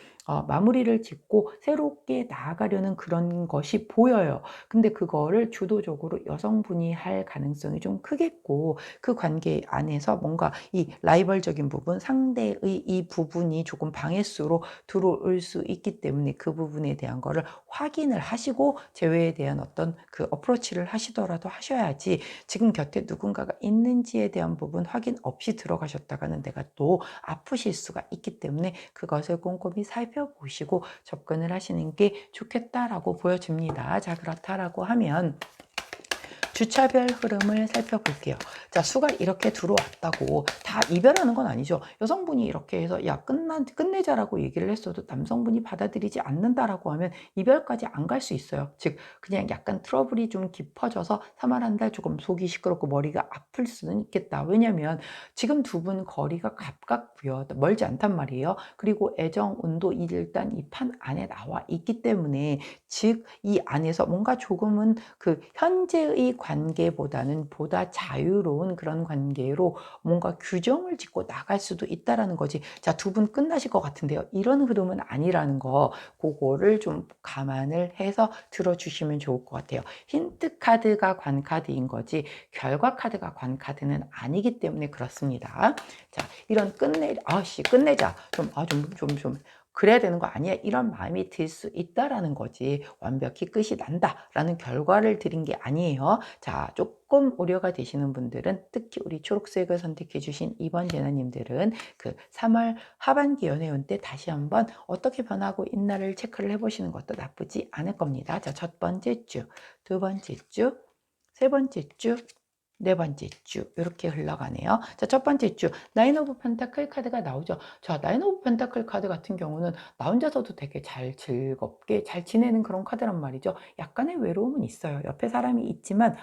[SPEAKER 1] 마무리를 짓고 새롭게 나아가려는 그런 것이 보여요. 근데 그거를 주도적으로 여성분이 할 가능성이 좀 크겠고, 그 관계 안에서 뭔가 이 라이벌적인 부분, 상대의 이 부분이 조금 방해수로 들어올 수 있기 때문에 그 부분에 대한 거를 확인을 하시고 재회에 대한 어떤 그 어프로치를 하시더라도 하셔야지, 지금 곁에 누군가가 있는지에 대한 부분 확인 없이 들어가셨다가는 내가 또 아프실 수가 있기 때문에 그것을 꼼꼼히 살펴보시고 접근을 하시는 게 좋겠다라고 보여집니다. 자, 그렇다라고 하면 주차별 흐름을 살펴볼게요. 자, 수가 이렇게 들어왔다고 다 이별하는 건 아니죠. 여성분이 이렇게 해서 야 끝내자라고 얘기를 했어도 남성분이 받아들이지 않는다라고 하면 이별까지 안 갈 수 있어요. 즉 그냥 약간 트러블이 좀 깊어져서 3월 한 달 조금 속이 시끄럽고 머리가 아플 수는 있겠다. 왜냐면 지금 두 분 거리가 가깝고요. 멀지 않단 말이에요. 그리고 애정, 운도 일단 이 판 안에 나와 있기 때문에, 즉 이 안에서 뭔가 조금은 그 현재의 관계보다는 보다 자유로운 그런 관계로 뭔가 규정을 짓고 나갈 수도 있다라는 거지. 자, 두 분 끝나실 것 같은데요. 이런 흐름은 아니라는 거, 그거를 좀 감안을 해서 들어주시면 좋을 것 같아요. 힌트 카드가 관 카드인 거지 결과 카드가 관 카드는 아니기 때문에 그렇습니다. 자, 이런 끝내자. 좀 그래야 되는 거 아니야? 이런 마음이 들 수 있다라는 거지. 완벽히 끝이 난다라는 결과를 드린 게 아니에요. 자, 조금 우려가 되시는 분들은, 특히 우리 초록색을 선택해 주신 이번 제나님들은 그 3월 하반기 연애운 때 다시 한번 어떻게 변하고 있나를 체크를 해보시는 것도 나쁘지 않을 겁니다. 자, 첫 번째 주, 두 번째 주, 세 번째 주, 네 번째 주 이렇게 흘러가네요. 자, 첫 번째 주 나인 오브 펜타클 카드가 나오죠. 자, 나인 오브 펜타클 카드 같은 경우는 나 혼자서도 되게 잘 즐겁게 잘 지내는 그런 카드란 말이죠. 약간의 외로움은 있어요. 옆에 사람이 있지만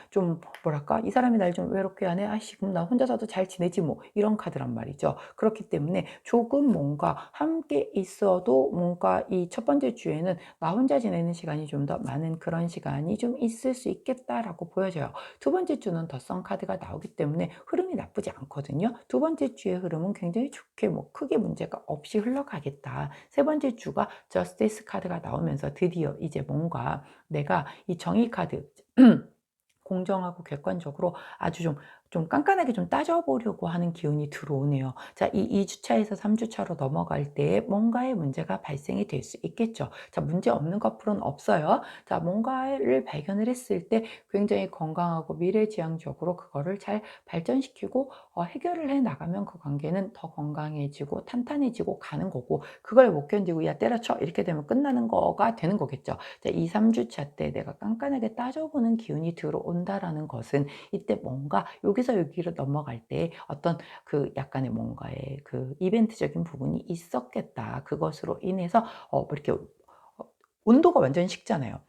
[SPEAKER 1] 좀 뭐랄까, 이 사람이 날 좀 외롭게 하네. 아이씨, 그럼 나 혼자서도 잘 지내지 뭐, 이런 카드란 말이죠. 그렇기 때문에 조금 뭔가 함께 있어도 뭔가 이 첫 번째 주에는 나 혼자 지내는 시간이 좀 더 많은 그런 시간이 좀 있을 수 있겠다라고 보여져요. 두 번째 주는 더선 카드가 나오기 때문에 흐름이 나쁘지 않거든요. 두 번째 주의 흐름은 굉장히 좋게 뭐 크게 문제가 없이 흘러가겠다. 세 번째 주가 저스티스 카드가 나오면서 드디어 이제 뭔가 내가 이 정의 카드 공정하고 객관적으로 아주 좀 깐깐하게 좀 따져보려고 하는 기운이 들어오네요. 자, 이 2주차에서 3주차로 넘어갈 때 뭔가의 문제가 발생이 될 수 있겠죠. 자, 문제 없는 커플은 없어요. 자, 뭔가를 발견을 했을 때 굉장히 건강하고 미래지향적으로 그거를 잘 발전시키고 해결을 해 나가면 그 관계는 더 건강해지고 탄탄해지고 가는 거고, 그걸 못 견디고 야 때려쳐 이렇게 되면 끝나는 거가 되는 거겠죠. 자, 2, 3주차 때 내가 깐깐하게 따져보는 기운이 들어온다라는 것은 이때 뭔가 여기서 여기로 넘어갈 때 어떤 그 약간의 뭔가의 그 이벤트적인 부분이 있었겠다. 그것으로 인해서 뭐 이렇게 온도가 완전히 식잖아요.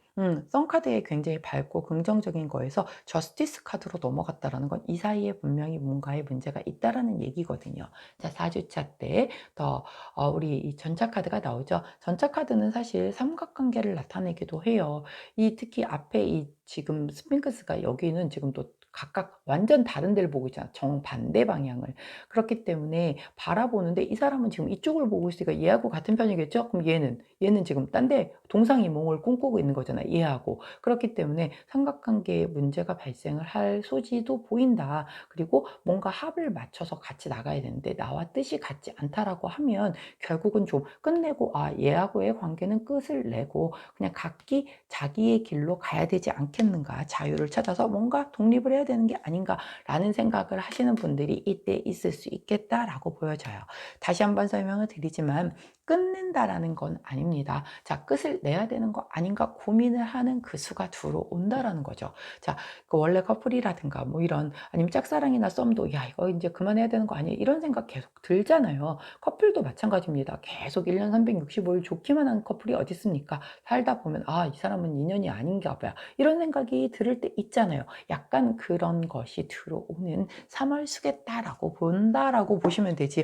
[SPEAKER 1] 썬카드에 굉장히 밝고 긍정적인 거에서 저스티스 카드로 넘어갔다라는 건 이 사이에 분명히 뭔가의 문제가 있다라는 얘기거든요. 자, 4주차 때 더 우리 이 전차 카드가 나오죠. 전차 카드는 사실 삼각관계를 나타내기도 해요. 이 특히 앞에 이 지금 스핑크스가 여기는 지금 또 각각 완전 다른 데를 보고 있잖아. 정반대 방향을. 그렇기 때문에 바라보는데 이 사람은 지금 이쪽을 보고 있으니까 얘하고 같은 편이겠죠? 그럼 얘는 지금 딴 데 동상이몽을 꿈꾸고 있는 거잖아, 얘하고. 그렇기 때문에 삼각관계에 문제가 발생을 할 소지도 보인다. 그리고 뭔가 합을 맞춰서 같이 나가야 되는데 나와 뜻이 같지 않다라고 하면 결국은 좀 끝내고 얘하고의 관계는 끝을 내고 그냥 각기 자기의 길로 가야 되지 않겠는가, 자유를 찾아서 뭔가 독립을 해야 되는 게 아닌가라는 생각을 하시는 분들이 이때 있을 수 있겠다라고 보여져요. 다시 한번 설명을 드리지만 끝낸다라는 건 아닙니다. 자, 끝을 내야 되는 거 아닌가 고민을 하는 그 수가 들어온다라는 거죠. 자, 그 원래 커플이라든가 뭐 이런, 아니면 짝사랑이나 썸도 야 이거 이제 그만해야 되는 거 아니야, 이런 생각 계속 들잖아요. 커플도 마찬가지입니다. 계속 1년 365일 좋기만 한 커플이 어디 있습니까? 살다 보면 이 사람은 인연이 아닌가 봐요, 이런 생각이 들을 때 있잖아요. 약간 그런 것이 들어오는 3월 수겠다라고 본다라고 보시면 되지.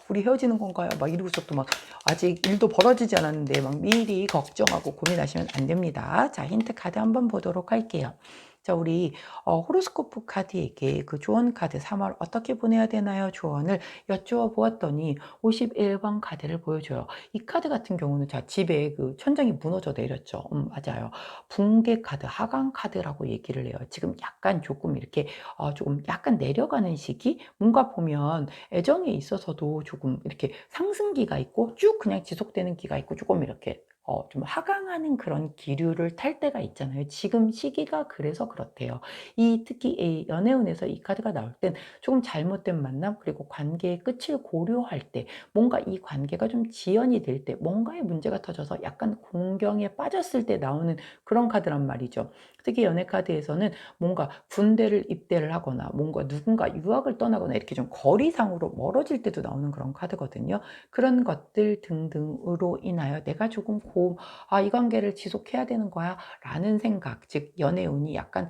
[SPEAKER 1] 우리 헤어지는 건가요? 막 이러고서 또 막 아직 일도 벌어지지 않았는데 막 미리 걱정하고 고민하시면 안 됩니다. 자, 힌트 카드 한번 보도록 할게요. 자, 우리 호로스코프 카드에게 그 조언 카드 3월 어떻게 보내야 되나요? 조언을 여쭈어 보았더니 51번 카드를 보여줘요. 이 카드 같은 경우는 자, 집에 그 천장이 무너져 내렸죠. 맞아요. 붕괴 카드, 하강 카드라고 얘기를 해요. 지금 약간 조금 이렇게 조금 약간 내려가는 시기? 뭔가 보면 애정에 있어서도 조금 이렇게 상승기가 있고 쭉 그냥 지속되는 기가 있고 조금 이렇게 좀 하강하는 그런 기류를 탈 때가 있잖아요. 지금 시기가 그래서 그렇대요. 특히 이 연애운에서 이 카드가 나올 땐 조금 잘못된 만남, 그리고 관계의 끝을 고려할 때, 뭔가 이 관계가 좀 지연이 될 때, 뭔가의 문제가 터져서 약간 공경에 빠졌을 때 나오는 그런 카드란 말이죠. 특히 연애 카드에서는 뭔가 군대를 입대를 하거나 뭔가 누군가 유학을 떠나거나 이렇게 좀 거리상으로 멀어질 때도 나오는 그런 카드거든요. 그런 것들 등등으로 인하여 내가 조금 이 관계를 지속해야 되는 거야 라는 생각, 즉 연애운이 약간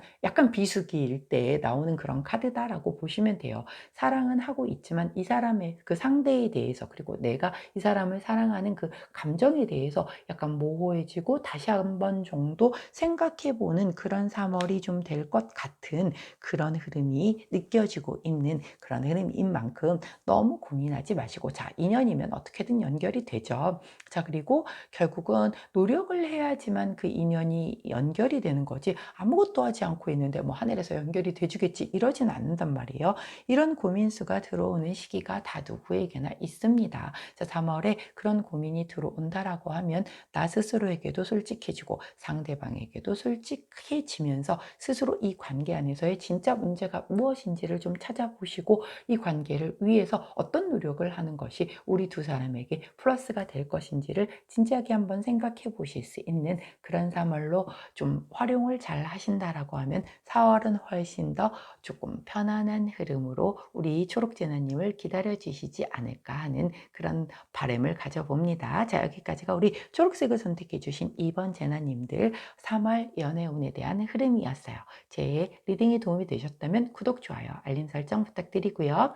[SPEAKER 1] 비수기일 때 나오는 그런 카드다라고 보시면 돼요. 사랑은 하고 있지만 이 사람의 그 상대에 대해서, 그리고 내가 이 사람을 사랑하는 그 감정에 대해서 약간 모호해지고 다시 한 번 정도 생각해 보는 그런 3월이 좀 될 것 같은 그런 흐름이 느껴지고 있는 그런 흐름인 만큼 너무 고민하지 마시고, 자, 인연이면 어떻게든 연결이 되죠. 자, 그리고 결국은 노력을 해야지만 그 인연이 연결이 되는 거지, 아무것도 하지 않고 있는데 뭐 하늘에서 연결이 돼주겠지 이러진 않는단 말이에요. 이런 고민수가 들어오는 시기가 다 누구에게나 있습니다. 자, 3월에 그런 고민이 들어온다라고 하면 나 스스로에게도 솔직해지고 상대방에게도 솔직해지면서 스스로 이 관계 안에서의 진짜 문제가 무엇인지를 좀 찾아보시고 이 관계를 위해서 어떤 노력을 하는 것이 우리 두 사람에게 플러스가 될 것인지를 진지하게 한번 생각해 보실 수 있는 그런 3월로 좀 활용을 잘 하신다라고 하면 4월은 훨씬 더 조금 편안한 흐름으로 우리 초록재나님을 기다려 주시지 않을까 하는 그런 바람을 가져봅니다. 자, 여기까지가 우리 초록색을 선택해 주신 2번 재나님들 3월 연애운에 대한 흐름이었어요. 제 리딩이 도움이 되셨다면 구독, 좋아요, 알림 설정 부탁드리고요.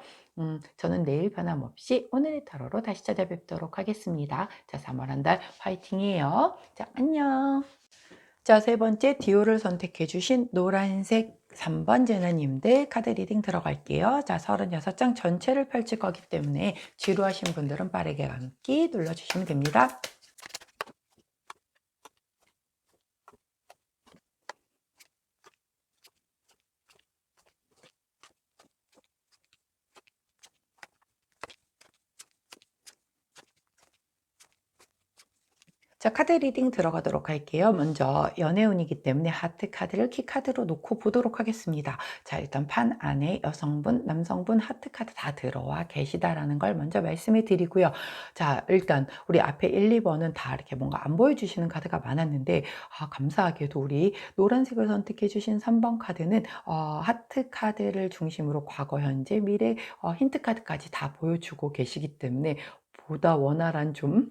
[SPEAKER 1] 저는 내일 변함없이 오늘의 타로로 다시 찾아뵙도록 하겠습니다. 자, 3월 한 달 화이팅이에요. 자, 안녕. 자, 세 번째 디오를 선택해 주신 노란색 3번 제나님들 카드 리딩 들어갈게요. 자, 36장 전체를 펼칠 거기 때문에 지루하신 분들은 빠르게 감기 눌러주시면 됩니다. 자, 카드 리딩 들어가도록 할게요. 먼저 연애운이기 때문에 하트 카드를 키 카드로 놓고 보도록 하겠습니다. 자, 일단 판 안에 여성분, 남성분 하트 카드 다 들어와 계시다라는 걸 먼저 말씀해 드리고요. 자, 일단 우리 앞에 1, 2번은 다 이렇게 뭔가 안 보여주시는 카드가 많았는데 감사하게도 우리 노란색을 선택해 주신 3번 카드는 하트 카드를 중심으로 과거, 현재, 미래 힌트 카드까지 다 보여주고 계시기 때문에 보다 원활한 좀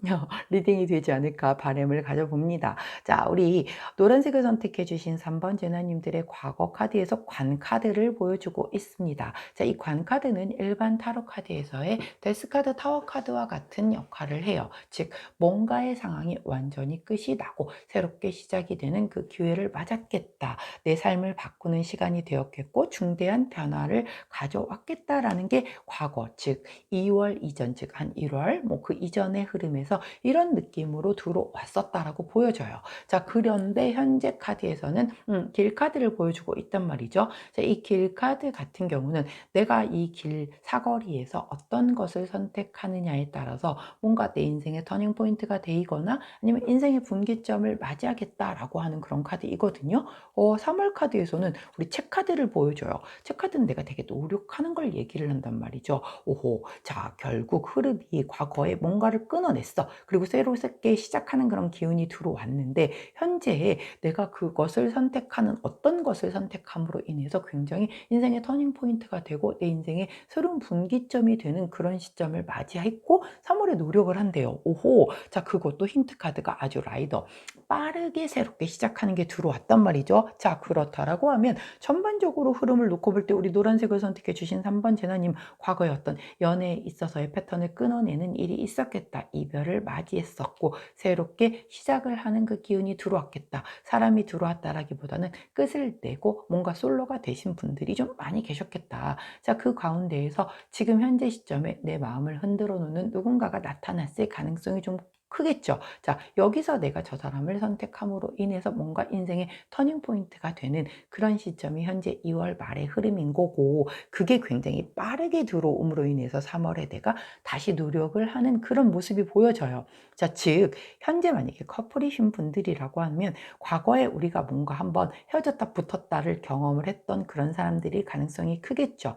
[SPEAKER 1] 리딩이 되지 않을까 바람을 가져봅니다. 자, 우리 노란색을 선택해 주신 3번 제나님들의 과거 카드에서 관 카드를 보여주고 있습니다. 자, 이 관 카드는 일반 타로 카드에서의 데스 카드, 타워 카드와 같은 역할을 해요. 즉 뭔가의 상황이 완전히 끝이 나고 새롭게 시작이 되는 그 기회를 맞았겠다. 내 삶을 바꾸는 시간이 되었겠고 중대한 변화를 가져왔겠다라는 게 과거, 즉 2월 이전, 즉 한 1월 뭐 그 이전의 흐름에서 이런 느낌으로 들어왔었다라고 보여져요. 자, 그런데 현재 카드에서는 길 카드를 보여주고 있단 말이죠. 자, 이 길 카드 같은 경우는 내가 이 길 사거리에서 어떤 것을 선택하느냐에 따라서 뭔가 내 인생의 터닝 포인트가 되거나 아니면 인생의 분기점을 맞이하겠다라고 하는 그런 카드이거든요. 3월 카드에서는 우리 책 카드를 보여줘요. 책 카드는 내가 되게 노력하는 걸 얘기를 한단 말이죠. 오호, 자, 결국 흐름이 과거에 뭔가를 끊어냈어. 그리고 새롭게 시작하는 그런 기운이 들어왔는데 현재 내가 그것을 선택하는 어떤 것을 선택함으로 인해서 굉장히 인생의 터닝 포인트가 되고 내 인생의 새로운 분기점이 되는 그런 시점을 맞이했고 3월에 노력을 한대요. 오호, 자, 그것도 힌트 카드가 아주 라이더 빠르게 새롭게 시작하는 게 들어왔단 말이죠. 자, 그렇다라고 하면 전반적으로 흐름을 놓고 볼 때 우리 노란색을 선택해 주신 3번 제나님, 과거의 어떤 연애에 있어서의 패턴을 끊어내는 일이 있었겠다. 이별을 맞이했었고 새롭게 시작을 하는 그 기운이 들어왔겠다. 사람이 들어왔다라기보다는 끝을 내고 뭔가 솔로가 되신 분들이 좀 많이 계셨겠다. 자, 그 가운데에서 지금 현재 시점에 내 마음을 흔들어 놓는 누군가가 나타났을 가능성이 좀 크겠죠. 자, 여기서 내가 저 사람을 선택함으로 인해서 뭔가 인생의 터닝 포인트가 되는 그런 시점이 현재 2월 말의 흐름인 거고, 그게 굉장히 빠르게 들어옴으로 인해서 3월에 내가 다시 노력을 하는 그런 모습이 보여져요. 자, 즉 현재 만약에 커플이신 분들이라고 하면 과거에 우리가 뭔가 한번 헤어졌다 붙었다를 경험을 했던 그런 사람들이 가능성이 크겠죠.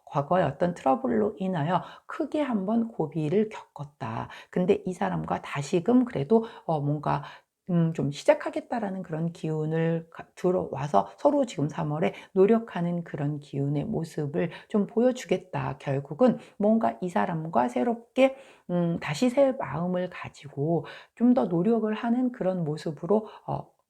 [SPEAKER 1] 과거의 어떤 트러블로 인하여 크게 한번 고비를 겪었다. 근데 이 사람과 다시금 그래도 뭔가 좀 시작하겠다라는 그런 기운을 들어와서 서로 지금 3월에 노력하는 그런 기운의 모습을 좀 보여주겠다. 결국은 뭔가 이 사람과 새롭게 다시 새 마음을 가지고 좀 더 노력을 하는 그런 모습으로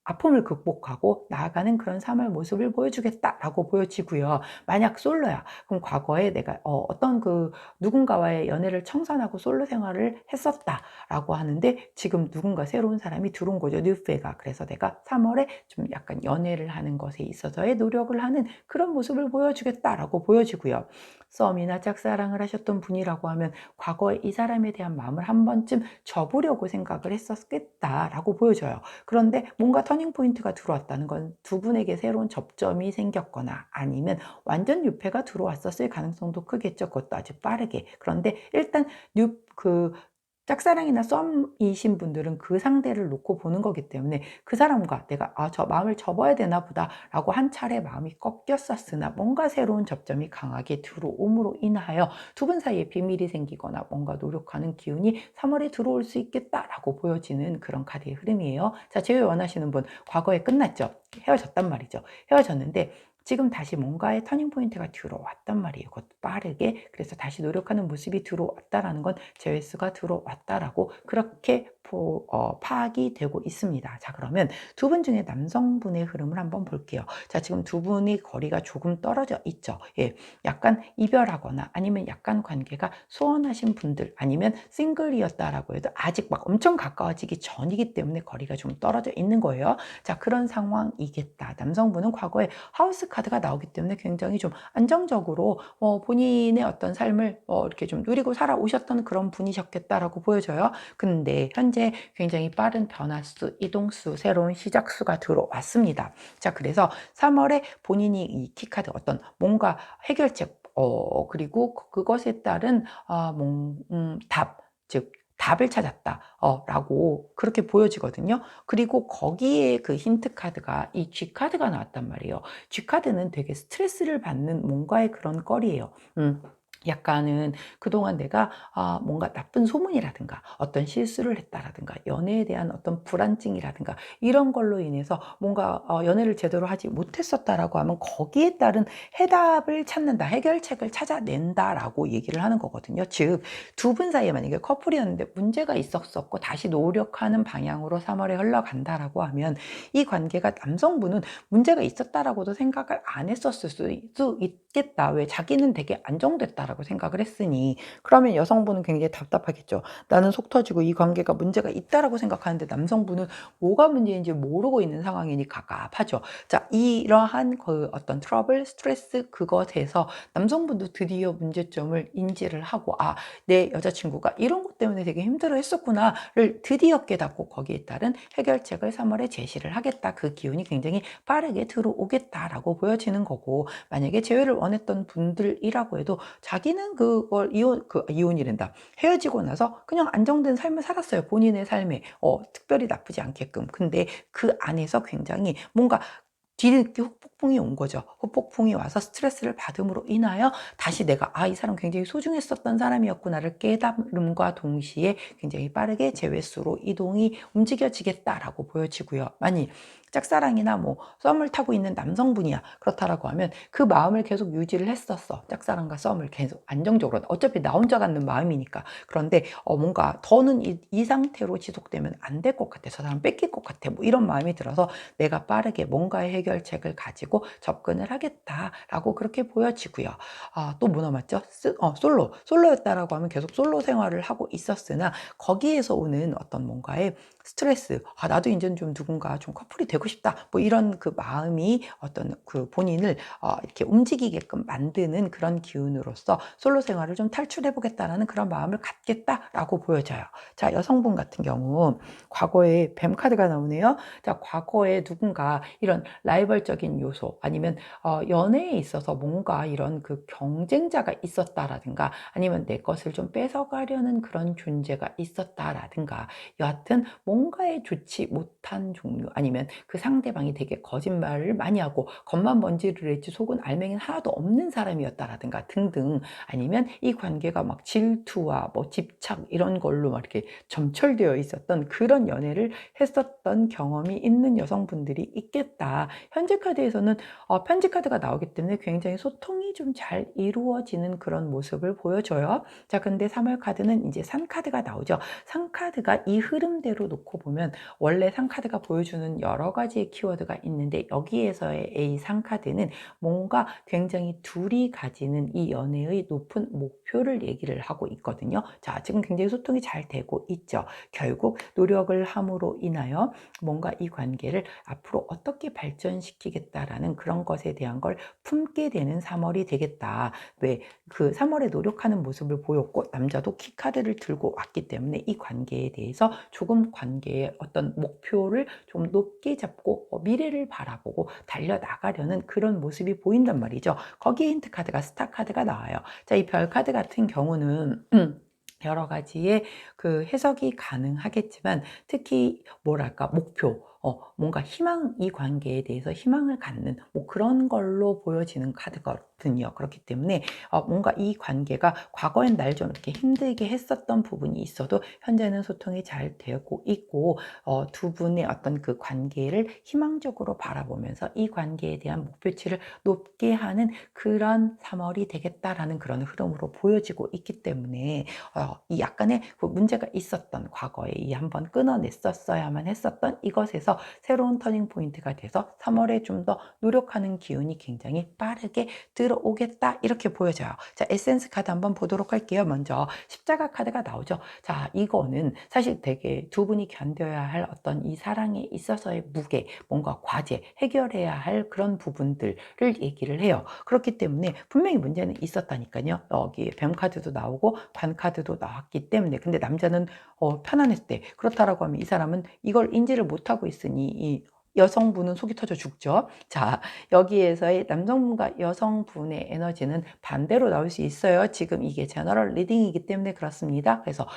[SPEAKER 1] 아픔을 극복하고 나아가는 그런 3월 모습을 보여주겠다라고 보여지고요. 만약 솔로야, 그럼 과거에 내가 어떤 그 누군가와의 연애를 청산하고 솔로 생활을 했었다라고 하는데 지금 누군가 새로운 사람이 들어온 거죠. 뉴페가. 그래서 내가 3월에 좀 약간 연애를 하는 것에 있어서의 노력을 하는 그런 모습을 보여주겠다라고 보여지고요. 썸이나 짝사랑을 하셨던 분이라고 하면 과거에 이 사람에 대한 마음을 한 번쯤 접으려고 생각을 했었겠다라고 보여져요. 그런데 뭔가 터닝 포인트가 들어왔다는 건 두 분에게 새로운 접점이 생겼거나 아니면 완전 유패가 들어왔었을 가능성도 크겠죠. 그것도 아주 빠르게. 그런데 일단 그 짝사랑이나 썸이신 분들은 그 상대를 놓고 보는 거기 때문에 그 사람과 내가 저 마음을 접어야 되나 보다라고 한 차례 마음이 꺾였었으나 뭔가 새로운 접점이 강하게 들어옴으로 인하여 두 분 사이에 비밀이 생기거나 뭔가 노력하는 기운이 3월에 들어올 수 있겠다라고 보여지는 그런 카드의 흐름이에요. 자, 제외 원하시는 분 과거에 끝났죠. 헤어졌단 말이죠. 헤어졌는데 지금 다시 뭔가의 터닝 포인트가 들어왔단 말이에요. 그것도 빠르게. 그래서 다시 노력하는 모습이 들어왔다라는 건 재회수가 들어왔다라고 그렇게 파악이 되고 있습니다. 자, 그러면 두 분 중에 남성분의 흐름을 한번 볼게요. 자, 지금 두 분이 거리가 조금 떨어져 있죠. 예, 약간 이별하거나 아니면 약간 관계가 소원하신 분들 아니면 싱글이었다라고 해도 아직 막 엄청 가까워지기 전이기 때문에 거리가 좀 떨어져 있는 거예요. 자, 그런 상황이겠다. 남성분은 과거에 하우스 카드가 나오기 때문에 굉장히 좀 안정적으로 본인의 어떤 삶을 이렇게 좀 누리고 살아오셨던 그런 분이셨겠다라고 보여져요. 근데 현재 굉장히 빠른 변화수, 이동수, 새로운 시작수가 들어왔습니다. 자, 그래서 3월에 본인이 이 키카드 어떤 뭔가 해결책, 그리고 그것에 따른 답, 즉 답을 찾았다. 라고 그렇게 보여지거든요. 그리고 거기에 그 힌트 카드가 이 G 카드가 나왔단 말이에요. G 카드는 되게 스트레스를 받는 뭔가의 그런 거리예요. 약간은 그동안 내가 뭔가 나쁜 소문이라든가 어떤 실수를 했다라든가 연애에 대한 어떤 불안증이라든가 이런 걸로 인해서 뭔가 연애를 제대로 하지 못했었다라고 하면 거기에 따른 해답을 찾는다, 해결책을 찾아낸다라고 얘기를 하는 거거든요. 즉, 두 분 사이에 만약에 커플이었는데 문제가 있었었고 다시 노력하는 방향으로 3월에 흘러간다라고 하면 이 관계가, 남성분은 문제가 있었다라고도 생각을 안 했었을 수 있겠다. 왜? 자기는 되게 안정됐다라고 생각을 했으니. 그러면 여성분은 굉장히 답답하겠죠. 나는 속 터지고 이 관계가 문제가 있다라고 생각하는데 남성분은 뭐가 문제인지 모르고 있는 상황이니 갑갑하죠. 자, 이러한 그 어떤 트러블, 스트레스, 그것에서 남성분도 드디어 문제점을 인지를 하고, 내 여자친구가 이런 것 때문에 되게 힘들어 했었구나를 드디어 깨닫고 거기에 따른 해결책을 3월에 제시를 하겠다. 그 기운이 굉장히 빠르게 들어오겠다라고 보여지는 거고, 만약에 재회를 원했던 분들이라고 해도 자기는 그걸 이혼이란다. 헤어지고 나서 그냥 안정된 삶을 살았어요. 본인의 삶에. 특별히 나쁘지 않게끔. 근데 그 안에서 굉장히 뭔가 뒤늦게 후폭풍이 온 거죠. 후폭풍이 와서 스트레스를 받음으로 인하여 다시 내가 이 사람 굉장히 소중했었던 사람이었구나를 깨달음과 동시에 굉장히 빠르게 재회수로 이동이 움직여지겠다라고 보여지고요. 만일 짝사랑이나 뭐 썸을 타고 있는 남성분이야. 그렇다라고 하면 그 마음을 계속 유지를 했었어. 짝사랑과 썸을 계속 안정적으로. 어차피 나 혼자 갖는 마음이니까. 그런데 뭔가 더는 이 상태로 지속되면 안 될 것 같아. 저 사람 뺏길 것 같아. 뭐 이런 마음이 들어서 내가 빠르게 뭔가의 해결책을 가지고 접근을 하겠다라고 그렇게 보여지고요. 또 뭐 남았죠? 솔로였다라고 하면 계속 솔로 생활을 하고 있었으나 거기에서 오는 어떤 뭔가의 스트레스, 나도 이제는 좀 누군가 좀 커플이 되고 싶다. 뭐 이런 그 마음이 어떤 그 본인을 이렇게 움직이게끔 만드는 그런 기운으로서 솔로 생활을 좀 탈출해 보겠다라는 그런 마음을 갖겠다라고 보여져요. 자, 여성분 같은 경우 과거에 뱀 카드가 나오네요. 자, 과거에 누군가 이런 라이벌적인 요소 아니면 연애에 있어서 뭔가 이런 그 경쟁자가 있었다라든가 아니면 내 것을 좀 뺏어가려는 그런 존재가 있었다라든가 여하튼 뭔가에 좋지 못한 종류 아니면 그 상대방이 되게 거짓말을 많이 하고 겉만 번지르르 했지 속은 알맹이는 하나도 없는 사람이었다라든가 등등 아니면 이 관계가 막 질투와 뭐 집착 이런 걸로 막 이렇게 점철되어 있었던 그런 연애를 했었던 경험이 있는 여성분들이 있겠다. 현재 카드에서는 편지 카드가 나오기 때문에 굉장히 소통이 좀 잘 이루어지는 그런 모습을 보여줘요. 자, 근데 3월 카드는 이제 산 카드가 나오죠. 산 카드가 이 흐름대로 놓고 보면 원래 산 카드가 보여주는 여러 가지의 키워드가 있는데 여기에서의 A 산 카드는 뭔가 굉장히 둘이 가지는 이 연애의 높은 목표를 얘기를 하고 있거든요. 자, 지금 굉장히 소통이 잘 되고 있죠. 결국 노력을 함으로 인하여 뭔가 이 관계를 앞으로 어떻게 발전시키겠다라는 그런 것에 대한 걸 품게 되는 3월이 되겠다. 왜? 그 3월에 노력하는 모습을 보였고 남자도 키카드를 들고 왔기 때문에 이 관계에 대해서 조금 관계의 어떤 목표를 좀 높게 잡고 미래를 바라보고 달려나가려는 그런 모습이 보인단 말이죠. 거기에 힌트 카드가 스타 카드가 나와요. 자, 이 별 카드 같은 경우는 여러 가지의 그 해석이 가능하겠지만 특히 뭐랄까 목표, 뭔가 희망, 이 관계에 대해서 희망을 갖는 뭐 그런 걸로 보여지는 카드거든요. 그렇기 때문에 뭔가 이 관계가 과거엔 날 좀 이렇게 힘들게 했었던 부분이 있어도 현재는 소통이 잘 되고 있고 두 분의 어떤 그 관계를 희망적으로 바라보면서 이 관계에 대한 목표치를 높게 하는 그런 3월이 되겠다라는 그런 흐름으로 보여지고 있기 때문에 이 약간의 그 문제가 있었던 과거에 이 한번 끊어냈었어야만 했었던 이것에서 새로운 터닝 포인트가 돼서 3월에 좀 더 노력하는 기운이 굉장히 빠르게 들어오겠다 이렇게 보여져요. 자, 에센스 카드 한번 보도록 할게요. 먼저 십자가 카드가 나오죠. 자, 이거는 사실 되게 두 분이 견뎌야 할 어떤 이 사랑에 있어서의 무게, 뭔가 과제, 해결해야 할 그런 부분들을 얘기를 해요. 그렇기 때문에 분명히 문제는 있었다니까요. 여기 뱀 카드도 나오고 관 카드도 나왔기 때문에. 근데 남자는 편안했을 때 그렇다라고 하면 이 사람은 이걸 인지를 못하고 있으니 여성분은 속이 터져 죽죠. 자, 여기에서의 남성분과 여성분의 에너지는 반대로 나올 수 있어요. 지금 이게 제너럴 리딩이기 때문에 그렇습니다. 그래서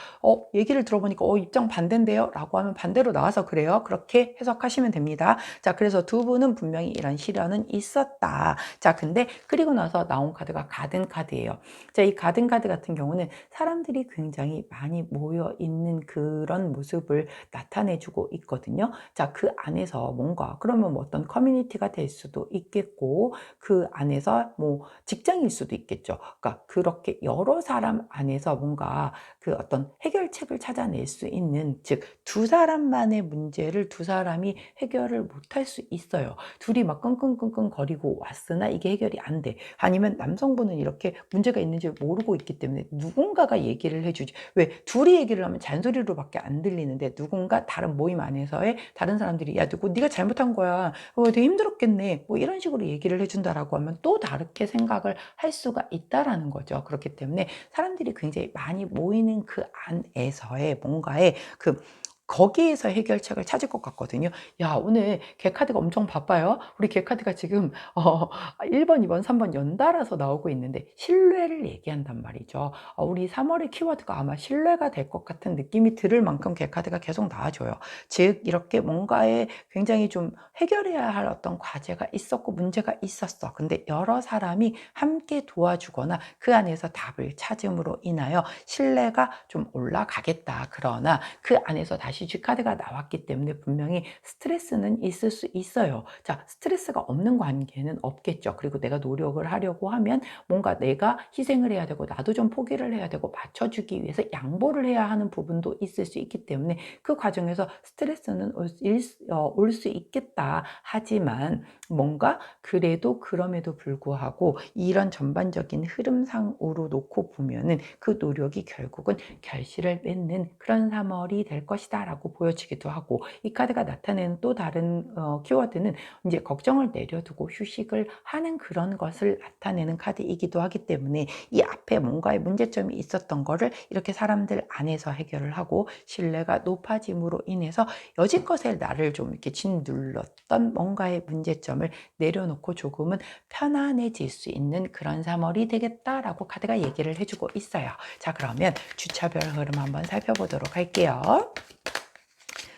[SPEAKER 1] 얘기를 들어보니까 입장 반대인데요 라고 하면 반대로 나와서 그래요. 그렇게 해석하시면 됩니다. 자, 그래서 두 분은 분명히 이런 시련은 있었다. 자, 근데 그리고 나서 나온 카드가 가든 카드예요. 자, 이 가든 카드 같은 경우는 사람들이 굉장히 많이 모여 있는 그런 모습을 나타내주고 있거든요. 자, 그 안에서 뭔가 그러면 뭐 어떤 커뮤니티가 될 수도 있겠고, 그 안에서 뭐 직장일 수도 있겠죠. 그러니까 그렇게 여러 사람 안에서 뭔가 그 어떤 해결책을 찾아낼 수 있는, 즉 두 사람만의 문제를 두 사람이 해결을 못할 수 있어요. 둘이 막 끙끙끙끙 거리고 왔으나 이게 해결이 안 돼. 아니면 남성분은 이렇게 문제가 있는지 모르고 있기 때문에 누군가가 얘기를 해주지. 왜 둘이 얘기를 하면 잔소리로밖에 안 들리는데, 누군가 다른 모임 안에서의 다른 사람들이 야 누구 네가 잘못한 거야, 되게 힘들었겠네, 뭐 이런 식으로 얘기를 해준다라고 하면 또 다르게 생각을 할 수가 있다라는 거죠. 그렇기 때문에 사람들이 굉장히 많이 모이는 그 안에서의 뭔가의 그 거기에서 해결책을 찾을 것 같거든요. 야, 오늘 개카드가 엄청 바빠요. 우리 개카드가 지금 1번, 2번, 3번 연달아서 나오고 있는데 신뢰를 얘기한단 말이죠. 우리 3월의 키워드가 아마 신뢰가 될 것 같은 느낌이 들을 만큼 개카드가 계속 나와줘요. 즉 이렇게 뭔가에 굉장히 좀 해결해야 할 어떤 과제가 있었고 문제가 있었어. 근데 여러 사람이 함께 도와주거나 그 안에서 답을 찾음으로 인하여 신뢰가 좀 올라가겠다. 그러나 그 안에서 다시 G카드가 나왔기 때문에 분명히 스트레스는 있을 수 있어요. 자, 스트레스가 없는 관계는 없겠죠. 그리고 내가 노력을 하려고 하면 뭔가 내가 희생을 해야 되고 나도 좀 포기를 해야 되고 맞춰주기 위해서 양보를 해야 하는 부분도 있을 수 있기 때문에 그 과정에서 스트레스는 올 수 있겠다. 하지만 뭔가 그래도 그럼에도 불구하고 이런 전반적인 흐름상으로 놓고 보면은 그 노력이 결국은 결실을 맺는 그런 3월이 될 것이다 라고 보여지기도 하고, 이 카드가 나타내는 또 다른 키워드는 이제 걱정을 내려두고 휴식을 하는 그런 것을 나타내는 카드이기도 하기 때문에 이 앞에 뭔가의 문제점이 있었던 거를 이렇게 사람들 안에서 해결을 하고 신뢰가 높아짐으로 인해서 여지껏의 나를 좀 이렇게 짓눌렀던 뭔가의 문제점을 내려놓고 조금은 편안해질 수 있는 그런 3월이 되겠다라고 카드가 얘기를 해주고 있어요. 자, 그러면 주차별 흐름 한번 살펴보도록 할게요.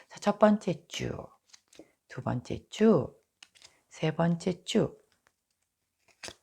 [SPEAKER 1] 자, 첫 번째 주, 두 번째 주, 세 번째 주,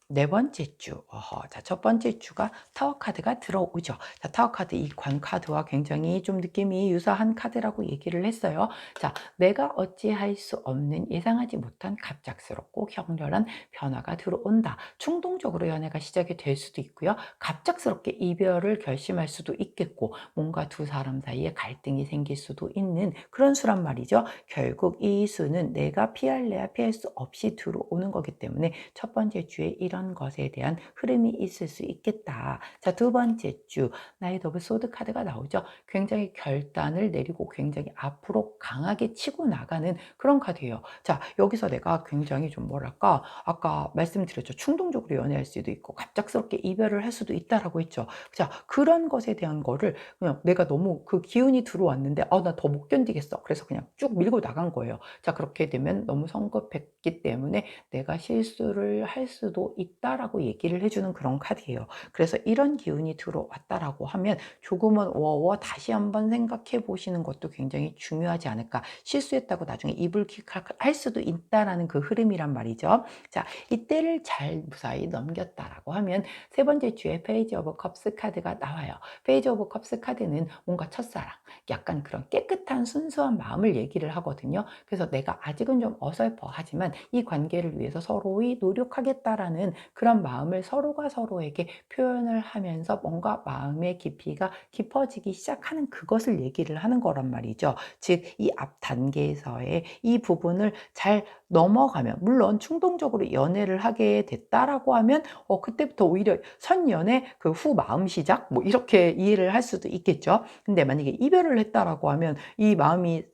[SPEAKER 1] 네 번째 주. 자, 첫 번째 주가 타워 카드가 들어오죠. 자, 타워 카드 이 관 카드와 굉장히 좀 느낌이 유사한 카드라고 얘기를 했어요. 자, 내가 어찌할 수 없는 예상하지 못한 갑작스럽고 격렬한 변화가 들어온다. 충동적으로 연애가 시작이 될 수도 있고요. 갑작스럽게 이별을 결심할 수도 있겠고, 뭔가 두 사람 사이에 갈등이 생길 수도 있는 그런 수란 말이죠. 결국 이 수는 내가 피할래야 피할 수 없이 들어오는 거기 때문에 첫 번째 주에 이런 것에 대한 흐름이 있을 수 있겠다. 자, 두 번째 주 나이트 오브 소드 카드가 나오죠. 굉장히 결단을 내리고 굉장히 앞으로 강하게 치고 나가는 그런 카드예요. 자, 여기서 내가 굉장히 좀 뭐랄까, 아까 말씀드렸죠. 충동적으로 연애할 수도 있고 갑작스럽게 이별을 할 수도 있다라고 했죠. 자, 그런 것에 대한 거를 그냥 내가 너무 그 기운이 들어왔는데 나 더 못 견디겠어. 그래서 그냥 쭉 밀고 나간 거예요. 자, 그렇게 되면 너무 성급했기 때문에 내가 실수를 할 수도 있다라고 얘기를 해주는 그런 카드예요. 그래서 이런 기운이 들어왔다라고 하면 조금은 다시 한번 생각해 보시는 것도 굉장히 중요하지 않을까. 실수했다고 나중에 이불킥할 수도 있다라는 그 흐름이란 말이죠. 자, 이때를 잘 무사히 넘겼다라고 하면 세 번째 주에 페이지 오브 컵스 카드가 나와요. 페이지 오브 컵스 카드는 뭔가 첫사랑, 약간 그런 깨끗한 순수한 마음을 얘기를 하거든요. 그래서 내가 아직은 좀 어설퍼 하지만 이 관계를 위해서 서로의 노력하겠다라는 그런 마음을 서로가 서로에게 표현을 하면서 뭔가 마음의 깊이가 깊어지기 시작하는 그것을 얘기를 하는 거란 말이죠. 즉 이 앞 단계에서의 이 부분을 잘 넘어가면, 물론 충동적으로 연애를 하게 됐다라고 하면 그때부터 오히려 선연애 그 후 마음 시작 뭐 이렇게 이해를 할 수도 있겠죠. 근데 만약에 이별을 했다라고 하면 이 마음이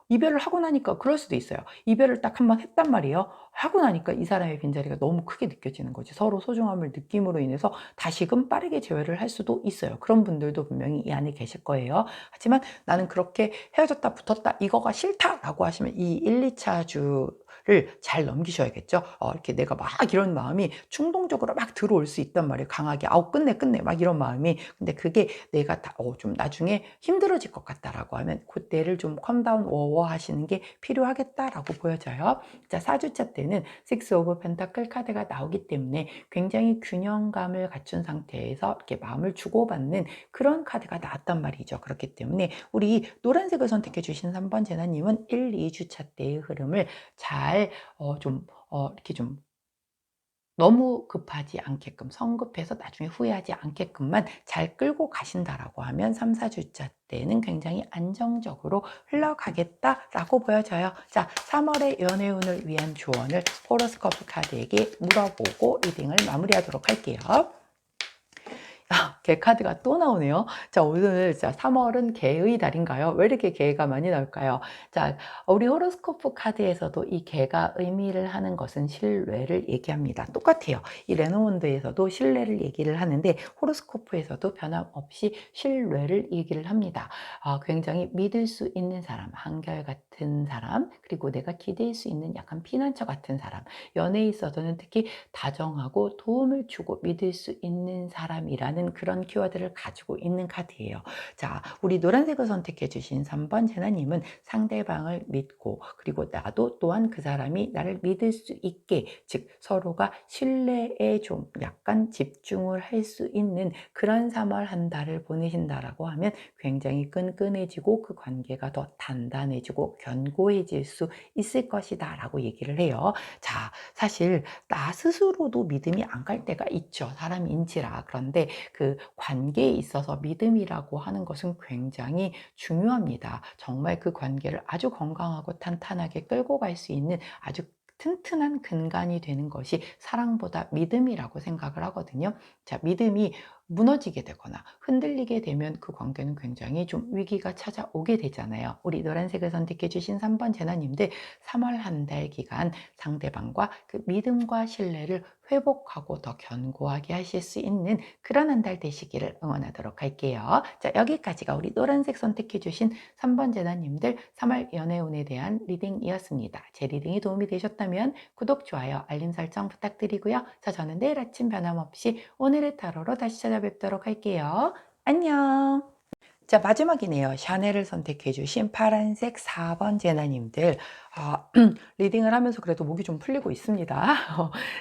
[SPEAKER 1] 이별을 하고 나니까 그럴 수도 있어요. 이별을 딱 한 번 했단 말이에요. 하고 나니까 이 사람의 빈자리가 너무 크게 느껴지는 거지. 서로 소중함을 느낌으로 인해서 다시금 빠르게 재회를 할 수도 있어요. 그런 분들도 분명히 이 안에 계실 거예요. 하지만 나는 그렇게 헤어졌다 붙었다 이거가 싫다라고 하시면 이 1, 2차 주를 잘 넘기셔야겠죠. 이렇게 내가 막 이런 마음이 충동적으로 막 들어올 수 있단 말이에요. 강하게 아우 끝내 끝내 막 이런 마음이. 근데 그게 내가 좀 나중에 힘들어질 것 같다라고 하면 그때를 좀 컴다운 워워 하시는 게 필요하겠다라고 보여져요. 자, 4주차 때는 식스 오브 펜타클 카드가 나오기 때문에 굉장히 균형감을 갖춘 상태에서 이렇게 마음을 주고받는 그런 카드가 나왔단 말이죠. 그렇기 때문에 우리 노란색을 선택해 주신 3번 제나님은 1, 2주차 때의 흐름을 잘 이렇게 좀 너무 급하지 않게끔 성급해서 나중에 후회하지 않게끔만 잘 끌고 가신다라고 하면 3, 4주차 때는 굉장히 안정적으로 흘러가겠다라고 보여져요. 자, 3월의 연애운을 위한 조언을 호로스코프 카드에게 물어보고 리딩을 마무리하도록 할게요. 개 카드가 또 나오네요. 자, 오늘 3월은 개의 달인가요? 왜 이렇게 개가 많이 나올까요? 자, 우리 호로스코프 카드에서도 이 개가 의미를 하는 것은 신뢰를 얘기합니다. 똑같아요. 이 레노몬드에서도 신뢰를 얘기를 하는데 호로스코프에서도 변함없이 신뢰를 얘기를 합니다. 굉장히 믿을 수 있는 사람, 한결같은 사람, 그리고 내가 기댈 수 있는 약간 피난처 같은 사람, 연애에 있어서는 특히 다정하고 도움을 주고 믿을 수 있는 사람이라는 그런 키워드를 가지고 있는 카드예요. 자, 우리 노란색을 선택해 주신 3번 제나님은 상대방을 믿고 그리고 나도 또한 그 사람이 나를 믿을 수 있게, 즉 서로가 신뢰에 좀 약간 집중을 할 수 있는 그런 3월 한 달을 보내신다라고 하면 굉장히 끈끈해지고 그 관계가 더 단단해지고 견고해질 수 있을 것이다 라고 얘기를 해요. 자, 사실 나 스스로도 믿음이 안 갈 때가 있죠. 사람인지라. 그런데 그 관계에 있어서 믿음이라고 하는 것은 굉장히 중요합니다. 정말 그 관계를 아주 건강하고 탄탄하게 끌고 갈 수 있는 아주 튼튼한 근간이 되는 것이 사랑보다 믿음이라고 생각을 하거든요. 자, 믿음이 무너지게 되거나 흔들리게 되면 그 관계는 굉장히 좀 위기가 찾아오게 되잖아요. 우리 노란색을 선택해 주신 3번 제나님들 3월 한 달 기간 상대방과 그 믿음과 신뢰를 회복하고 더 견고하게 하실 수 있는 그런 한 달 되시기를 응원하도록 할게요. 자, 여기까지가 우리 노란색 선택해 주신 3번 제나님들 3월 연애운에 대한 리딩이었습니다. 제 리딩이 도움이 되셨다면 구독, 좋아요, 알림 설정 부탁드리고요. 자, 저는 내일 아침 변함없이 오늘의 타로로 다시 찾아뵙도록 할게요. 안녕. 자, 마지막이네요. 샤넬을 선택해 주신 파란색 4번 제나님들. 리딩을 하면서 그래도 목이 좀 풀리고 있습니다.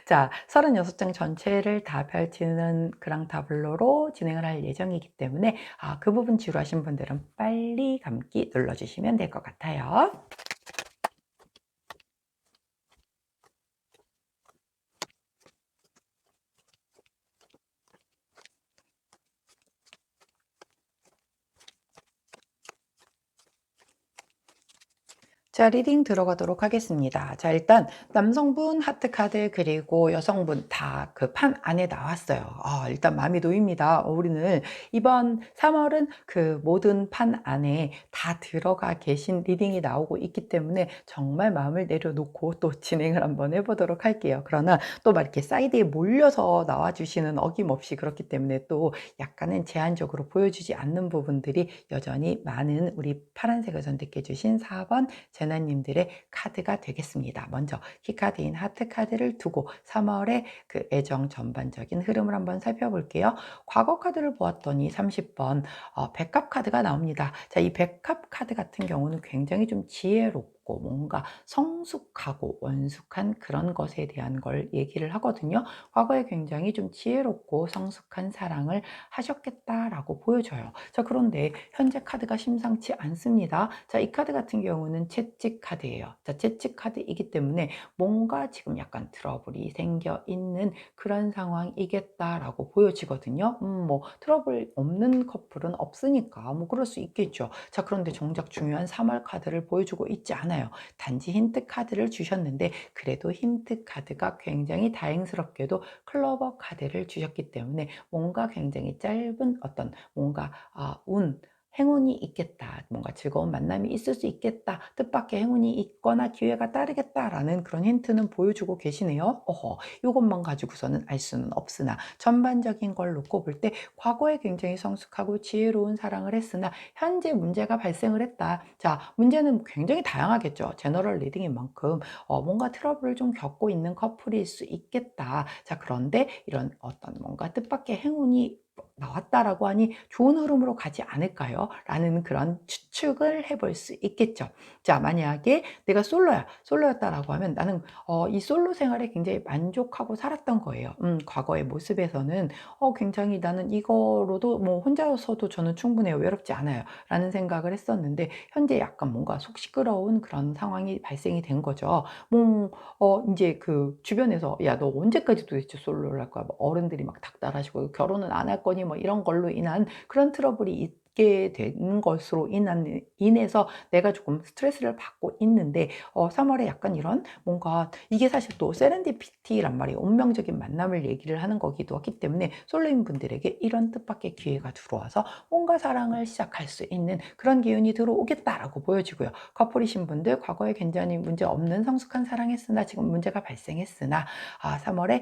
[SPEAKER 1] 자, 36장 전체를 다 펼치는 그랑타블로로 진행을 할 예정이기 때문에 그 부분 지루하신 분들은 빨리 감기 눌러주시면 될 것 같아요. 자, 리딩 들어가도록 하겠습니다. 자, 일단 남성분 하트 카드 그리고 여성분 다 그 판 안에 나왔어요. 일단 마음이 놓입니다. 우리는 이번 3월은 그 모든 판 안에 다 들어가 계신 리딩이 나오고 있기 때문에 정말 마음을 내려놓고 또 진행을 한번 해보도록 할게요. 그러나 또 막 이렇게 사이드에 몰려서 나와주시는 어김없이 그렇기 때문에 또 약간은 제한적으로 보여주지 않는 부분들이 여전히 많은 우리 파란색을 선택해 주신 4번 제나님들의 카드가 되겠습니다. 먼저 키카드인 하트 카드를 두고 3월의 그 애정 전반적인 흐름을 한번 살펴볼게요. 과거 카드를 보았더니 30번 백합 카드가 나옵니다. 자, 이 백합 카드 같은 경우는 굉장히 좀 지혜롭고 뭔가 성숙하고 원숙한 그런 것에 대한 걸 얘기를 하거든요. 과거에 굉장히 좀 지혜롭고 성숙한 사랑을 하셨겠다라고 보여져요. 자, 그런데 현재 카드가 심상치 않습니다. 자, 이 카드 같은 경우는 채찍 카드예요. 자, 채찍 카드이기 때문에 뭔가 지금 약간 트러블이 생겨 있는 그런 상황이겠다라고 보여지거든요. 뭐 트러블 없는 커플은 없으니까 뭐 그럴 수 있겠죠. 자, 그런데 정작 중요한 3월 카드를 보여주고 있지 않아요. 단지 힌트 카드를 주셨는데 그래도 힌트 카드가 굉장히 다행스럽게도 클로버 카드를 주셨기 때문에 뭔가 굉장히 짧은 어떤 뭔가 운 행운이 있겠다. 뭔가 즐거운 만남이 있을 수 있겠다. 뜻밖의 행운이 있거나 기회가 따르겠다라는 그런 힌트는 보여주고 계시네요. 이것만 가지고서는 알 수는 없으나 전반적인 걸 놓고 볼 때 과거에 굉장히 성숙하고 지혜로운 사랑을 했으나 현재 문제가 발생을 했다. 자, 문제는 굉장히 다양하겠죠. 제너럴 리딩인 만큼 뭔가 트러블을 좀 겪고 있는 커플일 수 있겠다. 자, 그런데 이런 어떤 뭔가 뜻밖의 행운이 나왔다라고 하니 좋은 흐름으로 가지 않을까요? 라는 그런 추측을 해볼 수 있겠죠. 자, 만약에 내가 솔로였다라고 하면 나는 이 솔로 생활에 굉장히 만족하고 살았던 거예요. 과거의 모습에서는 굉장히 나는 이거로도 뭐 혼자서도 저는 충분해요. 외롭지 않아요. 라는 생각을 했었는데 현재 약간 뭔가 속 시끄러운 그런 상황이 발생이 된 거죠. 이제 그 주변에서 야, 너 언제까지 도대체 솔로를 할 거야? 뭐 어른들이 막 닥달하시고 결혼은 안 할 거니 뭐 이런 걸로 인한 그런 트러블이 있게 되는 것으로 인해서 내가 조금 스트레스를 받고 있는데 3월에 약간 이런 뭔가 이게 사실 또 세렌디피티란 말이에요. 운명적인 만남을 얘기를 하는 거기도 하기 때문에 솔로인 분들에게 이런 뜻밖의 기회가 들어와서 뭔가 사랑을 시작할 수 있는 그런 기운이 들어오겠다라고 보여지고요. 커플이신 분들 과거에 굉장히 문제 없는 성숙한 사랑했으나 지금 문제가 발생했으나 3월에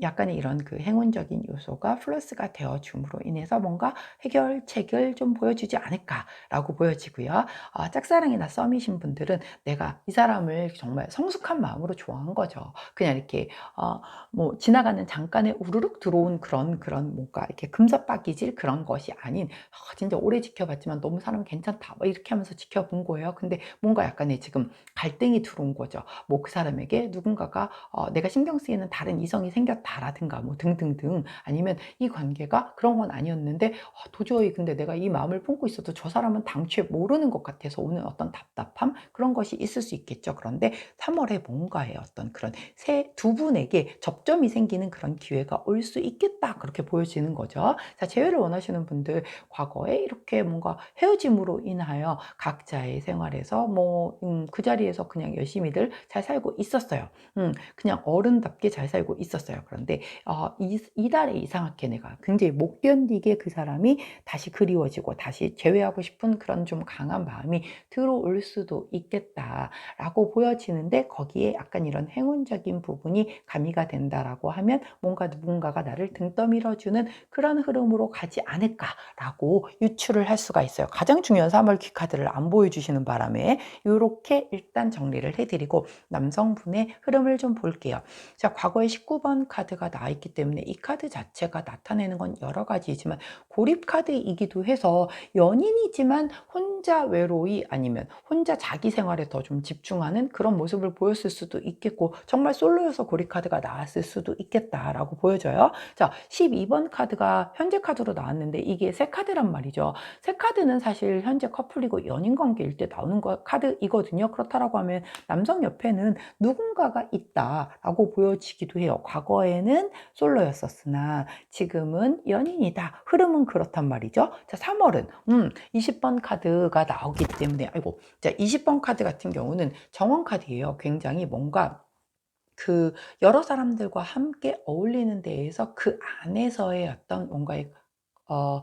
[SPEAKER 1] 약간의 이런 그 행운적인 요소가 플러스가 되어 줌으로 인해서 뭔가 해결책을 좀 보여주지 않을까라고 보여지고요. 짝사랑이나 썸이신 분들은 내가 이 사람을 정말 성숙한 마음으로 좋아한 거죠. 그냥 이렇게 뭐 지나가는 잠깐에 우르륵 들어온 그런 뭔가 이렇게 금서빠기질 그런 것이 아닌 진짜 오래 지켜봤지만 너무 사람 괜찮다 뭐 이렇게 하면서 지켜본 거예요. 근데 뭔가 약간의 지금 갈등이 들어온 거죠. 뭐 그 사람에게 누군가가 내가 신경 쓰이는 다른 이성이 생겼다라든가 뭐 등등등 아니면 이 관계가 그런 건 아니었는데 도저히 근데 내가 이 마음을 품고 있어도 저 사람은 당최 모르는 것 같아서 오는 어떤 답답함 그런 것이 있을 수 있겠죠. 그런데 3월에 뭔가의 어떤 그런 두 분에게 접점이 생기는 그런 기회가 올 수 있겠다 그렇게 보여지는 거죠. 자, 재회를 원하시는 분들 과거에 이렇게 뭔가 헤어짐으로 인하여 각자의 생활에서 그 자리에서 그냥 열심히들 잘 살고 있었어요. 그냥 어른답게 잘 살고 있었어요. 그런데 이달에 이상하게 내가 굉장히 못 견디게 그 사람이 다시 그리워지고 다시 재회하고 싶은 그런 좀 강한 마음이 들어올 수도 있겠다라고 보여지는데 거기에 약간 이런 행운적인 부분이 가미가 된다라고 하면 뭔가 누군가가 나를 등 떠밀어주는 그런 흐름으로 가지 않을까라고 유추를 할 수가 있어요. 가장 중요한 3월 키카드를 안 보여주시는 바람에 이렇게 일단 정리를 해드리고 남성분의 흐름을 좀 볼게요. 자, 과거에 19번 카드가 나와 있기 때문에 이 카드 자체가 나타내는 건 여러 가지이지만 고립 카드이기도 해서 연인이지만 혼자 외로이 아니면 혼자 자기 생활에 더 좀 집중하는 그런 모습을 보였을 수도 있겠고 정말 솔로여서 고립 카드가 나왔을 수도 있겠다라고 보여져요. 자, 12번 카드가 현재 카드로 나왔는데 이게 새 카드란 말이죠. 새 카드는 사실 현재 커플이고 연인 관계일 때 나오는 카드이거든요. 그렇다라고 하면 남성 옆에는 누군가가 있다라고 보여지기도 해요. 과거에는 솔로였었으나 지금은 연인이다. 흐름은 그렇단 말이죠. 자, 3월은 20번 카드가 나오기 때문에 자, 20번 카드 같은 경우는 정원 카드예요. 굉장히 뭔가 그 여러 사람들과 함께 어울리는 데에서 그 안에서의 어떤 뭔가의 어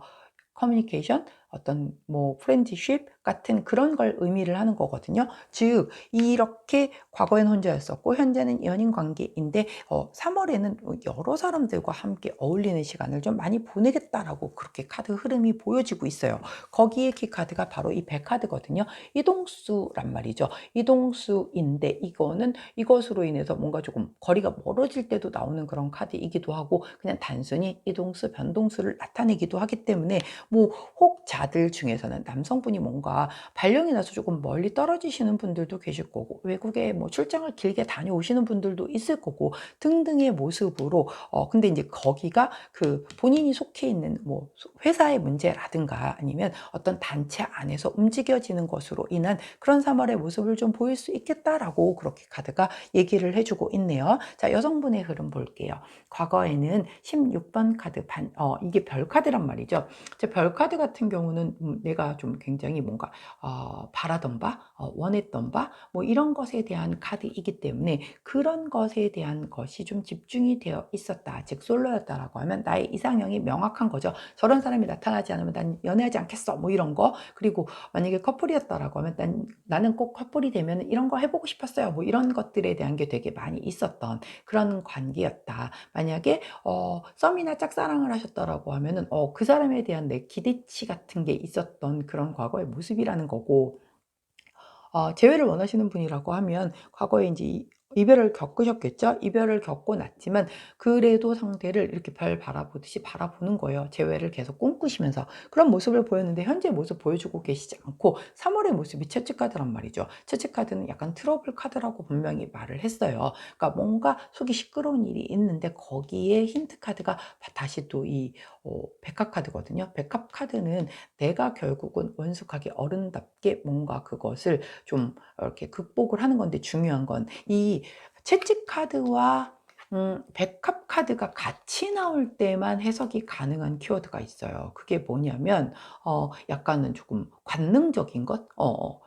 [SPEAKER 1] 커뮤니케이션, 어떤 뭐 프렌드십 같은 그런 걸 의미를 하는 거거든요. 즉 이렇게 과거엔 혼자였었고 현재는 연인 관계인데 3월에는 여러 사람들과 함께 어울리는 시간을 좀 많이 보내겠다라고 그렇게 카드 흐름이 보여지고 있어요. 거기에 키카드가 바로 이 백카드거든요. 이동수란 말이죠. 이동수인데 이거는 이것으로 인해서 뭔가 조금 거리가 멀어질 때도 나오는 그런 카드이기도 하고 그냥 단순히 이동수, 변동수를 나타내기도 하기 때문에 뭐 혹자들 중에서는 남성분이 뭔가 발령이 나서 조금 멀리 떨어지시는 분들도 계실 거고 외국에 뭐 출장을 길게 다녀오시는 분들도 있을 거고 등등의 모습으로 근데 이제 거기가 그 본인이 속해 있는 뭐 회사의 문제라든가 아니면 어떤 단체 안에서 움직여지는 것으로 인한 그런 3월의 모습을 좀 보일 수 있겠다라고 그렇게 카드가 얘기를 해주고 있네요. 자, 여성분의 흐름 볼게요. 과거에는 16번 카드 이게 별 카드란 말이죠. 별 카드 같은 경우는 경우는 내가 좀 굉장히 뭔가 바라던 바, 원했던 바, 뭐 이런 것에 대한 카드이기 때문에 그런 것에 대한 것이 좀 집중이 되어 있었다. 즉 솔로였다라고 하면 나의 이상형이 명확한 거죠. 저런 사람이 나타나지 않으면 난 연애하지 않겠어. 뭐 이런 거. 그리고 만약에 커플이었다라고 하면 나는 꼭 커플이 되면 이런 거 해보고 싶었어요. 뭐 이런 것들에 대한 게 되게 많이 있었던 그런 관계였다. 만약에 썸이나 짝사랑을 하셨다라고 하면은 그 사람에 대한 내 기대치 같은 게 있었던 그런 과거의 모습이라는 거고, 재회를 원하시는 분이라고 하면 과거에 이제 이별을 겪으셨겠죠? 이별을 겪고 났지만 그래도 상대를 이렇게 별 바라보듯이 바라보는 거예요. 재회를 계속 꿈꾸시면서 그런 모습을 보였는데 현재 모습 보여주고 계시지 않고 3월의 모습이 채찍 카드란 말이죠. 채찍 카드는 약간 트러블 카드라고 분명히 말을 했어요. 그러니까 뭔가 속이 시끄러운 일이 있는데 거기에 힌트 카드가 다시 또 이 백합 카드거든요. 백합 카드는 내가 결국은 원숙하게 어른답게 뭔가 그것을 좀 이렇게 극복을 하는 건데, 중요한 건 이 채찍 카드와 백합 카드가 같이 나올 때만 해석이 가능한 키워드가 있어요. 그게 뭐냐면 약간은 조금 관능적인 것,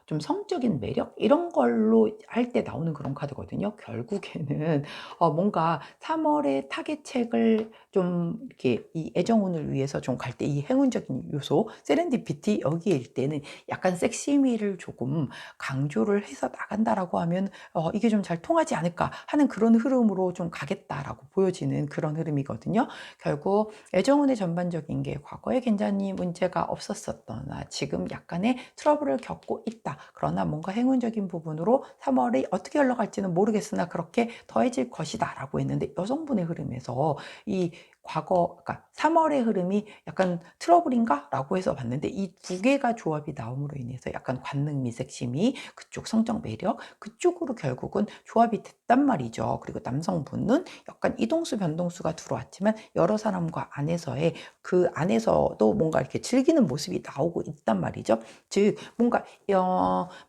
[SPEAKER 1] 좀 성적인 매력 이런 걸로 할 때 나오는 그런 카드거든요. 결국에는 뭔가 3월의 타겟책을 좀 이렇게 이 애정운을 위해서 좀 갈 때 이 행운적인 요소, 세렌디피티 여기일 때는 약간 섹시미를 조금 강조를 해서 나간다라고 하면 이게 좀 잘 통하지 않을까 하는 그런 흐름으로 좀 가겠다라고 보여지는 그런 흐름이거든요. 결국 애정운의 전반적인 게 과거에 굉장히 문제가 없었었거나 지금 약간의 트러블을 겪고 있다. 그러나 뭔가 행운적인 부분으로 3월이 어떻게 흘러갈지는 모르겠으나 그렇게 더해질 것이다 라고 했는데, 여성분의 흐름에서 이 과거, 그러니까 3월의 흐름이 약간 트러블인가? 라고 해서 봤는데 이 두 개가 조합이 나옴으로 인해서 약간 관능 미섹심이 그쪽 성적 매력 그쪽으로 결국은 조합이 됐단 말이죠. 그리고 남성분은 약간 이동수 변동수가 들어왔지만 여러 사람과 안에서의 그 안에서도 뭔가 이렇게 즐기는 모습이 나오고 있단 말이죠. 즉 뭔가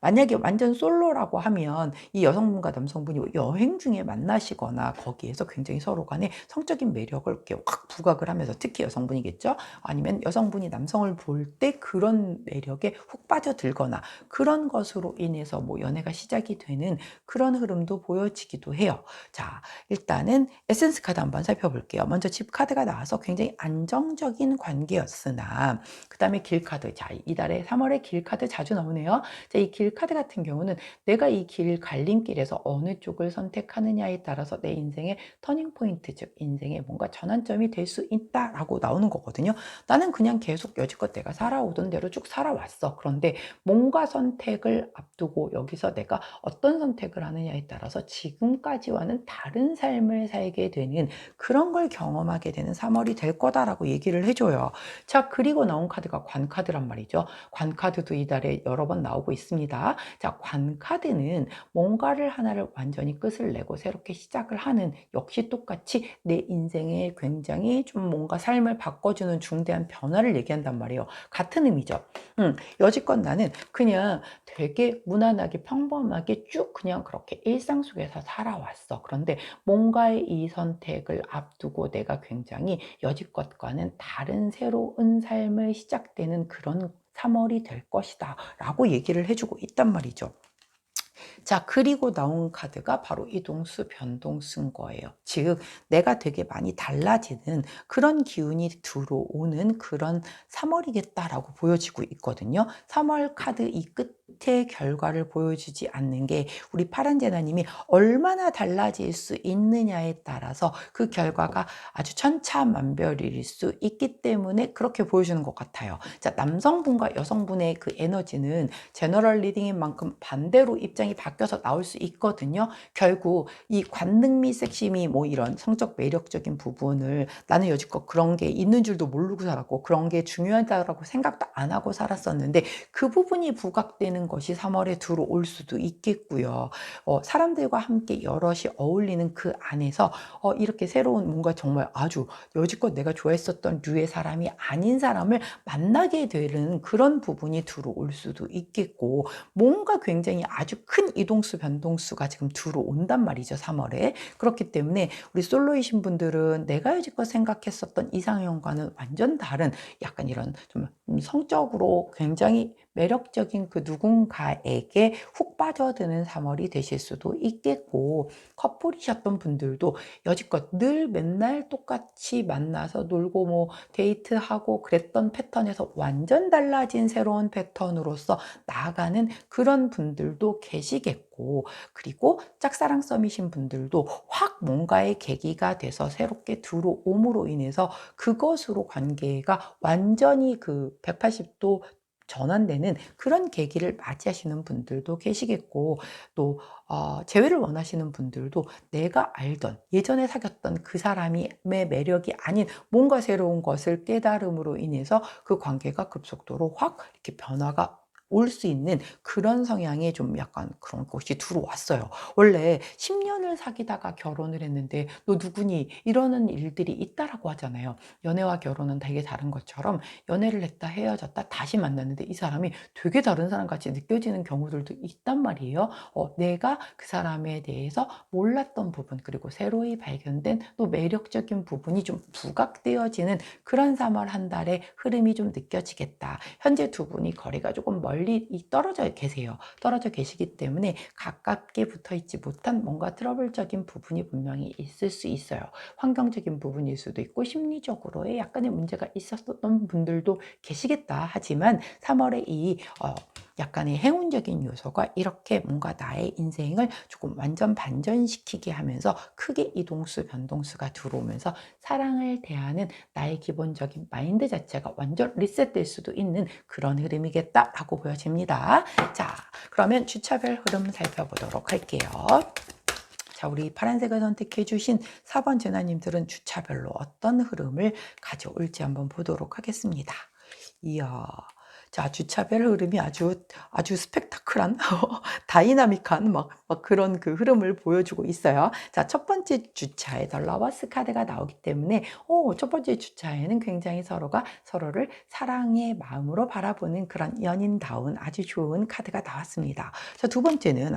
[SPEAKER 1] 만약에 완전 솔로라고 하면 이 여성분과 남성분이 여행 중에 만나시거나 거기에서 굉장히 서로 간에 성적인 매력을 이렇게 확 부각을 하면서, 특히 여성분이겠죠. 아니면 여성분이 남성을 볼 때 그런 매력에 훅 빠져들거나 그런 것으로 인해서 뭐 연애가 시작이 되는 그런 흐름도 보여지기도 해요. 자, 일단은 에센스 카드 한번 살펴볼게요. 먼저 집 카드가 나와서 굉장히 안정적인 관계였으나 그 다음에 길 카드. 자, 이달에 3월에 길 카드 자주 나오네요. 자, 이 길 카드 같은 경우는 내가 이 길 갈림길에서 어느 쪽을 선택하느냐에 따라서 내 인생의 터닝 포인트, 즉 인생의 뭔가 전환점이 될 수 있다라고 나오는 거거든요. 나는 그냥 계속 여지껏 내가 살아오던 대로 쭉 살아왔어. 그런데 뭔가 선택을 앞두고 여기서 내가 어떤 선택을 하느냐에 따라서 지금까지와는 다른 삶을 살게 되는 그런 걸 경험하게 되는 3월이 될 거다라고 얘기를 해줘요. 자, 그리고 나온 카드가 관카드란 말이죠. 관카드도 이달에 여러 번 나오고 있습니다. 자, 관카드는 뭔가를 하나를 완전히 끝을 내고 새롭게 시작을 하는, 역시 똑같이 내 인생에 굉장히 좀 뭔가 삶을 바꿔주는 중대한 변화를 얘기한단 말이에요. 같은 의미죠. 여지껏 나는 그냥 되게 무난하게 평범하게 쭉 그냥 그렇게 일상 속에서 살아왔어. 그런데 뭔가의 이 선택을 앞두고 내가 굉장히 여지껏과는 다른 새로운 삶을 시작되는 그런 3월이 될 것이다 라고 얘기를 해주고 있단 말이죠. 자, 그리고 나온 카드가 바로 이동수 변동수인 거예요. 즉 내가 되게 많이 달라지는 그런 기운이 들어오는 그런 3월이겠다라고 보여지고 있거든요. 3월 카드 이 끝의 결과를 보여주지 않는 게 우리 파란제나님이 얼마나 달라질 수 있느냐에 따라서 그 결과가 아주 천차만별일 수 있기 때문에 그렇게 보여주는 것 같아요. 자, 남성분과 여성분의 그 에너지는 제너럴 리딩인 만큼 반대로 입장이 바뀌어서 나올 수 있거든요. 결국 이 관능미, 섹시미 뭐 이런 성적 매력적인 부분을 나는 여지껏 그런 게 있는 줄도 모르고 살았고 그런 게 중요하다고 생각도 안 하고 살았었는데 그 부분이 부각되는 것이 3월에 들어올 수도 있겠고요. 사람들과 함께 여럿이 어울리는 그 안에서 이렇게 새로운 뭔가 정말 아주 여지껏 내가 좋아했었던 류의 사람이 아닌 사람을 만나게 되는 그런 부분이 들어올 수도 있겠고, 뭔가 굉장히 아주 큰 이동수 변동수가 지금 들어온단 말이죠, 3월에. 그렇기 때문에 우리 솔로이신 분들은 내가 여지껏 생각했었던 이상형과는 완전 다른 약간 이런 좀 성적으로 굉장히 매력적인 그 누군가에게 훅 빠져드는 3월이 되실 수도 있겠고, 커플이셨던 분들도 여지껏 늘 맨날 똑같이 만나서 놀고 뭐 데이트하고 그랬던 패턴에서 완전 달라진 새로운 패턴으로서 나아가는 그런 분들도 계시겠고, 그리고 짝사랑 썸이신 분들도 확 뭔가의 계기가 돼서 새롭게 들어옴으로 인해서 그것으로 관계가 완전히 그 180도 전환되는 그런 계기를 맞이하시는 분들도 계시겠고, 또 재회를 원하시는 분들도 내가 알던 예전에 사귀었던 그 사람의 매력이 아닌 뭔가 새로운 것을 깨달음으로 인해서 그 관계가 급속도로 확 이렇게 변화가 올 수 있는 그런 성향의 좀 약간 그런 것이 들어왔어요. 원래 10년을 사귀다가 결혼을 했는데 너 누구니? 이러는 일들이 있다라고 하잖아요. 연애와 결혼은 되게 다른 것처럼 연애를 했다 헤어졌다 다시 만났는데 이 사람이 되게 다른 사람 같이 느껴지는 경우들도 있단 말이에요. 내가 그 사람에 대해서 몰랐던 부분, 그리고 새로이 발견된 또 매력적인 부분이 좀 부각되어지는 그런 3월 한 달의 흐름이 좀 느껴지겠다. 현재 두 분이 거리가 조금 멀리 떨어져 계세요. 떨어져 계시기 때문에 가깝게 붙어 있지 못한 뭔가 트러블적인 부분이 분명히 있을 수 있어요. 환경적인 부분일 수도 있고 심리적으로의 약간의 문제가 있었던 분들도 계시겠다. 하지만 3월에 이 약간의 행운적인 요소가 이렇게 뭔가 나의 인생을 조금 완전 반전시키게 하면서 크게 이동수 변동수가 들어오면서 사랑을 대하는 나의 기본적인 마인드 자체가 완전 리셋될 수도 있는 그런 흐름이겠다라고 보여집니다. 자, 그러면 주차별 흐름 살펴보도록 할게요. 자, 우리 파란색을 선택해 주신 4번 제나님들은 주차별로 어떤 흐름을 가져올지 한번 보도록 하겠습니다. 이야. 자, 주차별 흐름이 아주 스펙타클한 다이나믹한 막 그런 그 흐름을 보여주고 있어요. 자, 첫 번째 주차에 더 러버스 카드가 나오기 때문에 첫 번째 주차에는 굉장히 서로가 서로를 사랑의 마음으로 바라보는 그런 연인다운 아주 좋은 카드가 나왔습니다. 자, 두 번째는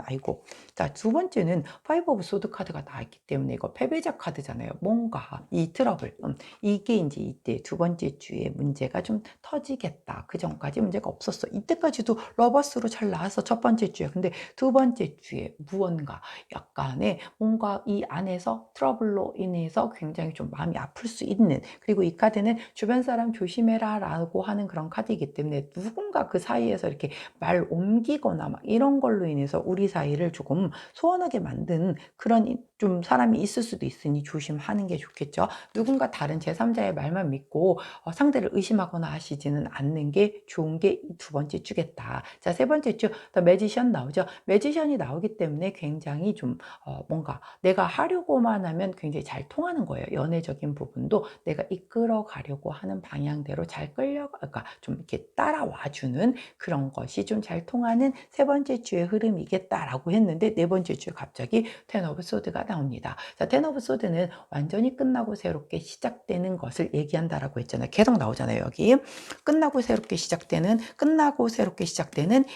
[SPEAKER 1] 자, 두 번째는 파이브 오브 소드 카드가 나왔기 때문에 이거 패배자 카드잖아요. 뭔가 이 트러블, 이게 이제 이때 두 번째 주에 문제가 좀 터지겠다. 그 전까지 문제가 없었어. 이때까지도 러버스로 잘 나왔어. 첫 번째 주에. 근데 두 번째 주에 무언가 약간의 뭔가 이 안에서 트러블로 인해서 굉장히 좀 마음이 아플 수 있는, 그리고 이 카드는 주변 사람 조심해라 라고 하는 그런 카드이기 때문에 누군가 그 사이에서 이렇게 말 옮기거나 막 이런 걸로 인해서 우리 사이를 조금 소원하게 만든 그런 좀 사람이 있을 수도 있으니 조심하는 게 좋겠죠. 누군가 다른 제3자의 말만 믿고 상대를 의심하거나 하시지는 않는 게 좋은 게 두 번째 주겠다. 자, 세 번째 주 더 매지션 나오죠. 매지션이 나오기 때문에 굉장히 좀 뭔가 내가 하려고만 하면 굉장히 잘 통하는 거예요. 연애적인 부분도 내가 이끌어 가려고 하는 방향대로 잘 그러니까 좀 이렇게 따라와주는 그런 것이 좀 잘 통하는 세 번째 주의 흐름이겠다라고 했는데, 네 번째 주에 갑자기 텐 오브 소드가 나옵니다. 자, 텐 오브 소드는 완전히 끝나고 새롭게 시작되는 것을 얘기한다라고 했잖아요. 계속 나오잖아요, 여기. 끝나고 새롭게 시작되는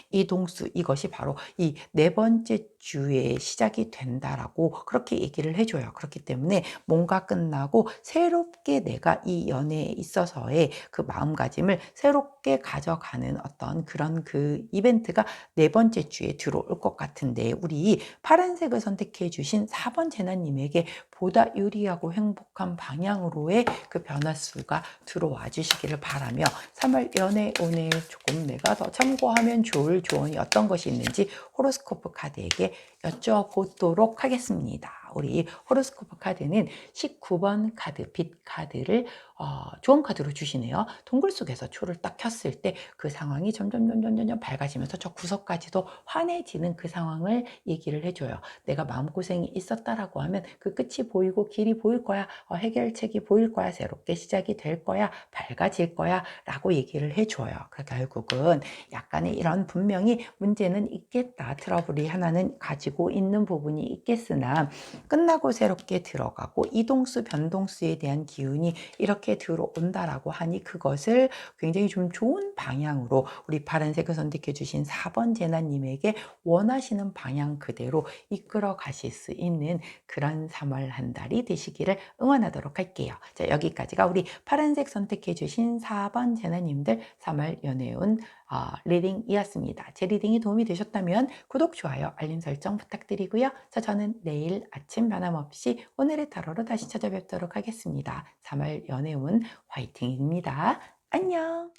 [SPEAKER 1] 이동수, 이것이 바로 이 네 번째 주에 시작이 된다라고 그렇게 얘기를 해줘요. 그렇기 때문에 뭔가 끝나고 새롭게 내가 이 연애에 있어서의 그 마음가짐을 새롭게 가져가는 어떤 그런 그 이벤트가 네 번째 주에 들어올 것 같은데, 우리 파란색을 선택해 주신 4번 제나님에게 보다 유리하고 행복한 방향으로의 그 변화수가 들어와 주시기를 바라며, 3월 연애운에 조금 내가 더 참고하면 좋을 조언이 어떤 것이 있는지 호로스코프 카드에게 여쭤보도록 하겠습니다. 우리 호로스코프 카드는 19번 카드, 빛 카드를 주원 카드로 주시네요. 동굴 속에서 초를 딱 켰을 때 그 상황이 점점 밝아지면서 저 구석까지도 환해지는 그 상황을 얘기를 해 줘요. "내가 마음고생이 있었다."라고 하면 "그 끝이 보이고 길이 보일 거야. 해결책이 보일 거야. 새롭게 시작이 될 거야. 밝아질 거야."라고 얘기를 해 줘요. 결국은 약간의 이런 분명히 문제는 있겠다. 트러블이 하나는 가지고 있는 부분이 있겠으나 끝나고 새롭게 들어가고 이동수, 변동수에 대한 기운이 이렇게 들어온다라고 하니 그것을 굉장히 좀 좋은 방향으로 우리 파란색을 선택해 주신 4번 제나님에게 원하시는 방향 그대로 이끌어 가실 수 있는 그런 3월 한 달이 되시기를 응원하도록 할게요. 자, 여기까지가 우리 파란색 선택해 주신 4번 제나님들 3월 연애운 리딩이었습니다. 제 리딩이 도움이 되셨다면 구독, 좋아요, 알림 설정 부탁드리고요. 자, 저는 내일 아침 변함없이 오늘의 타로로 다시 찾아뵙도록 하겠습니다. 3월 연애운 화이팅입니다. 안녕.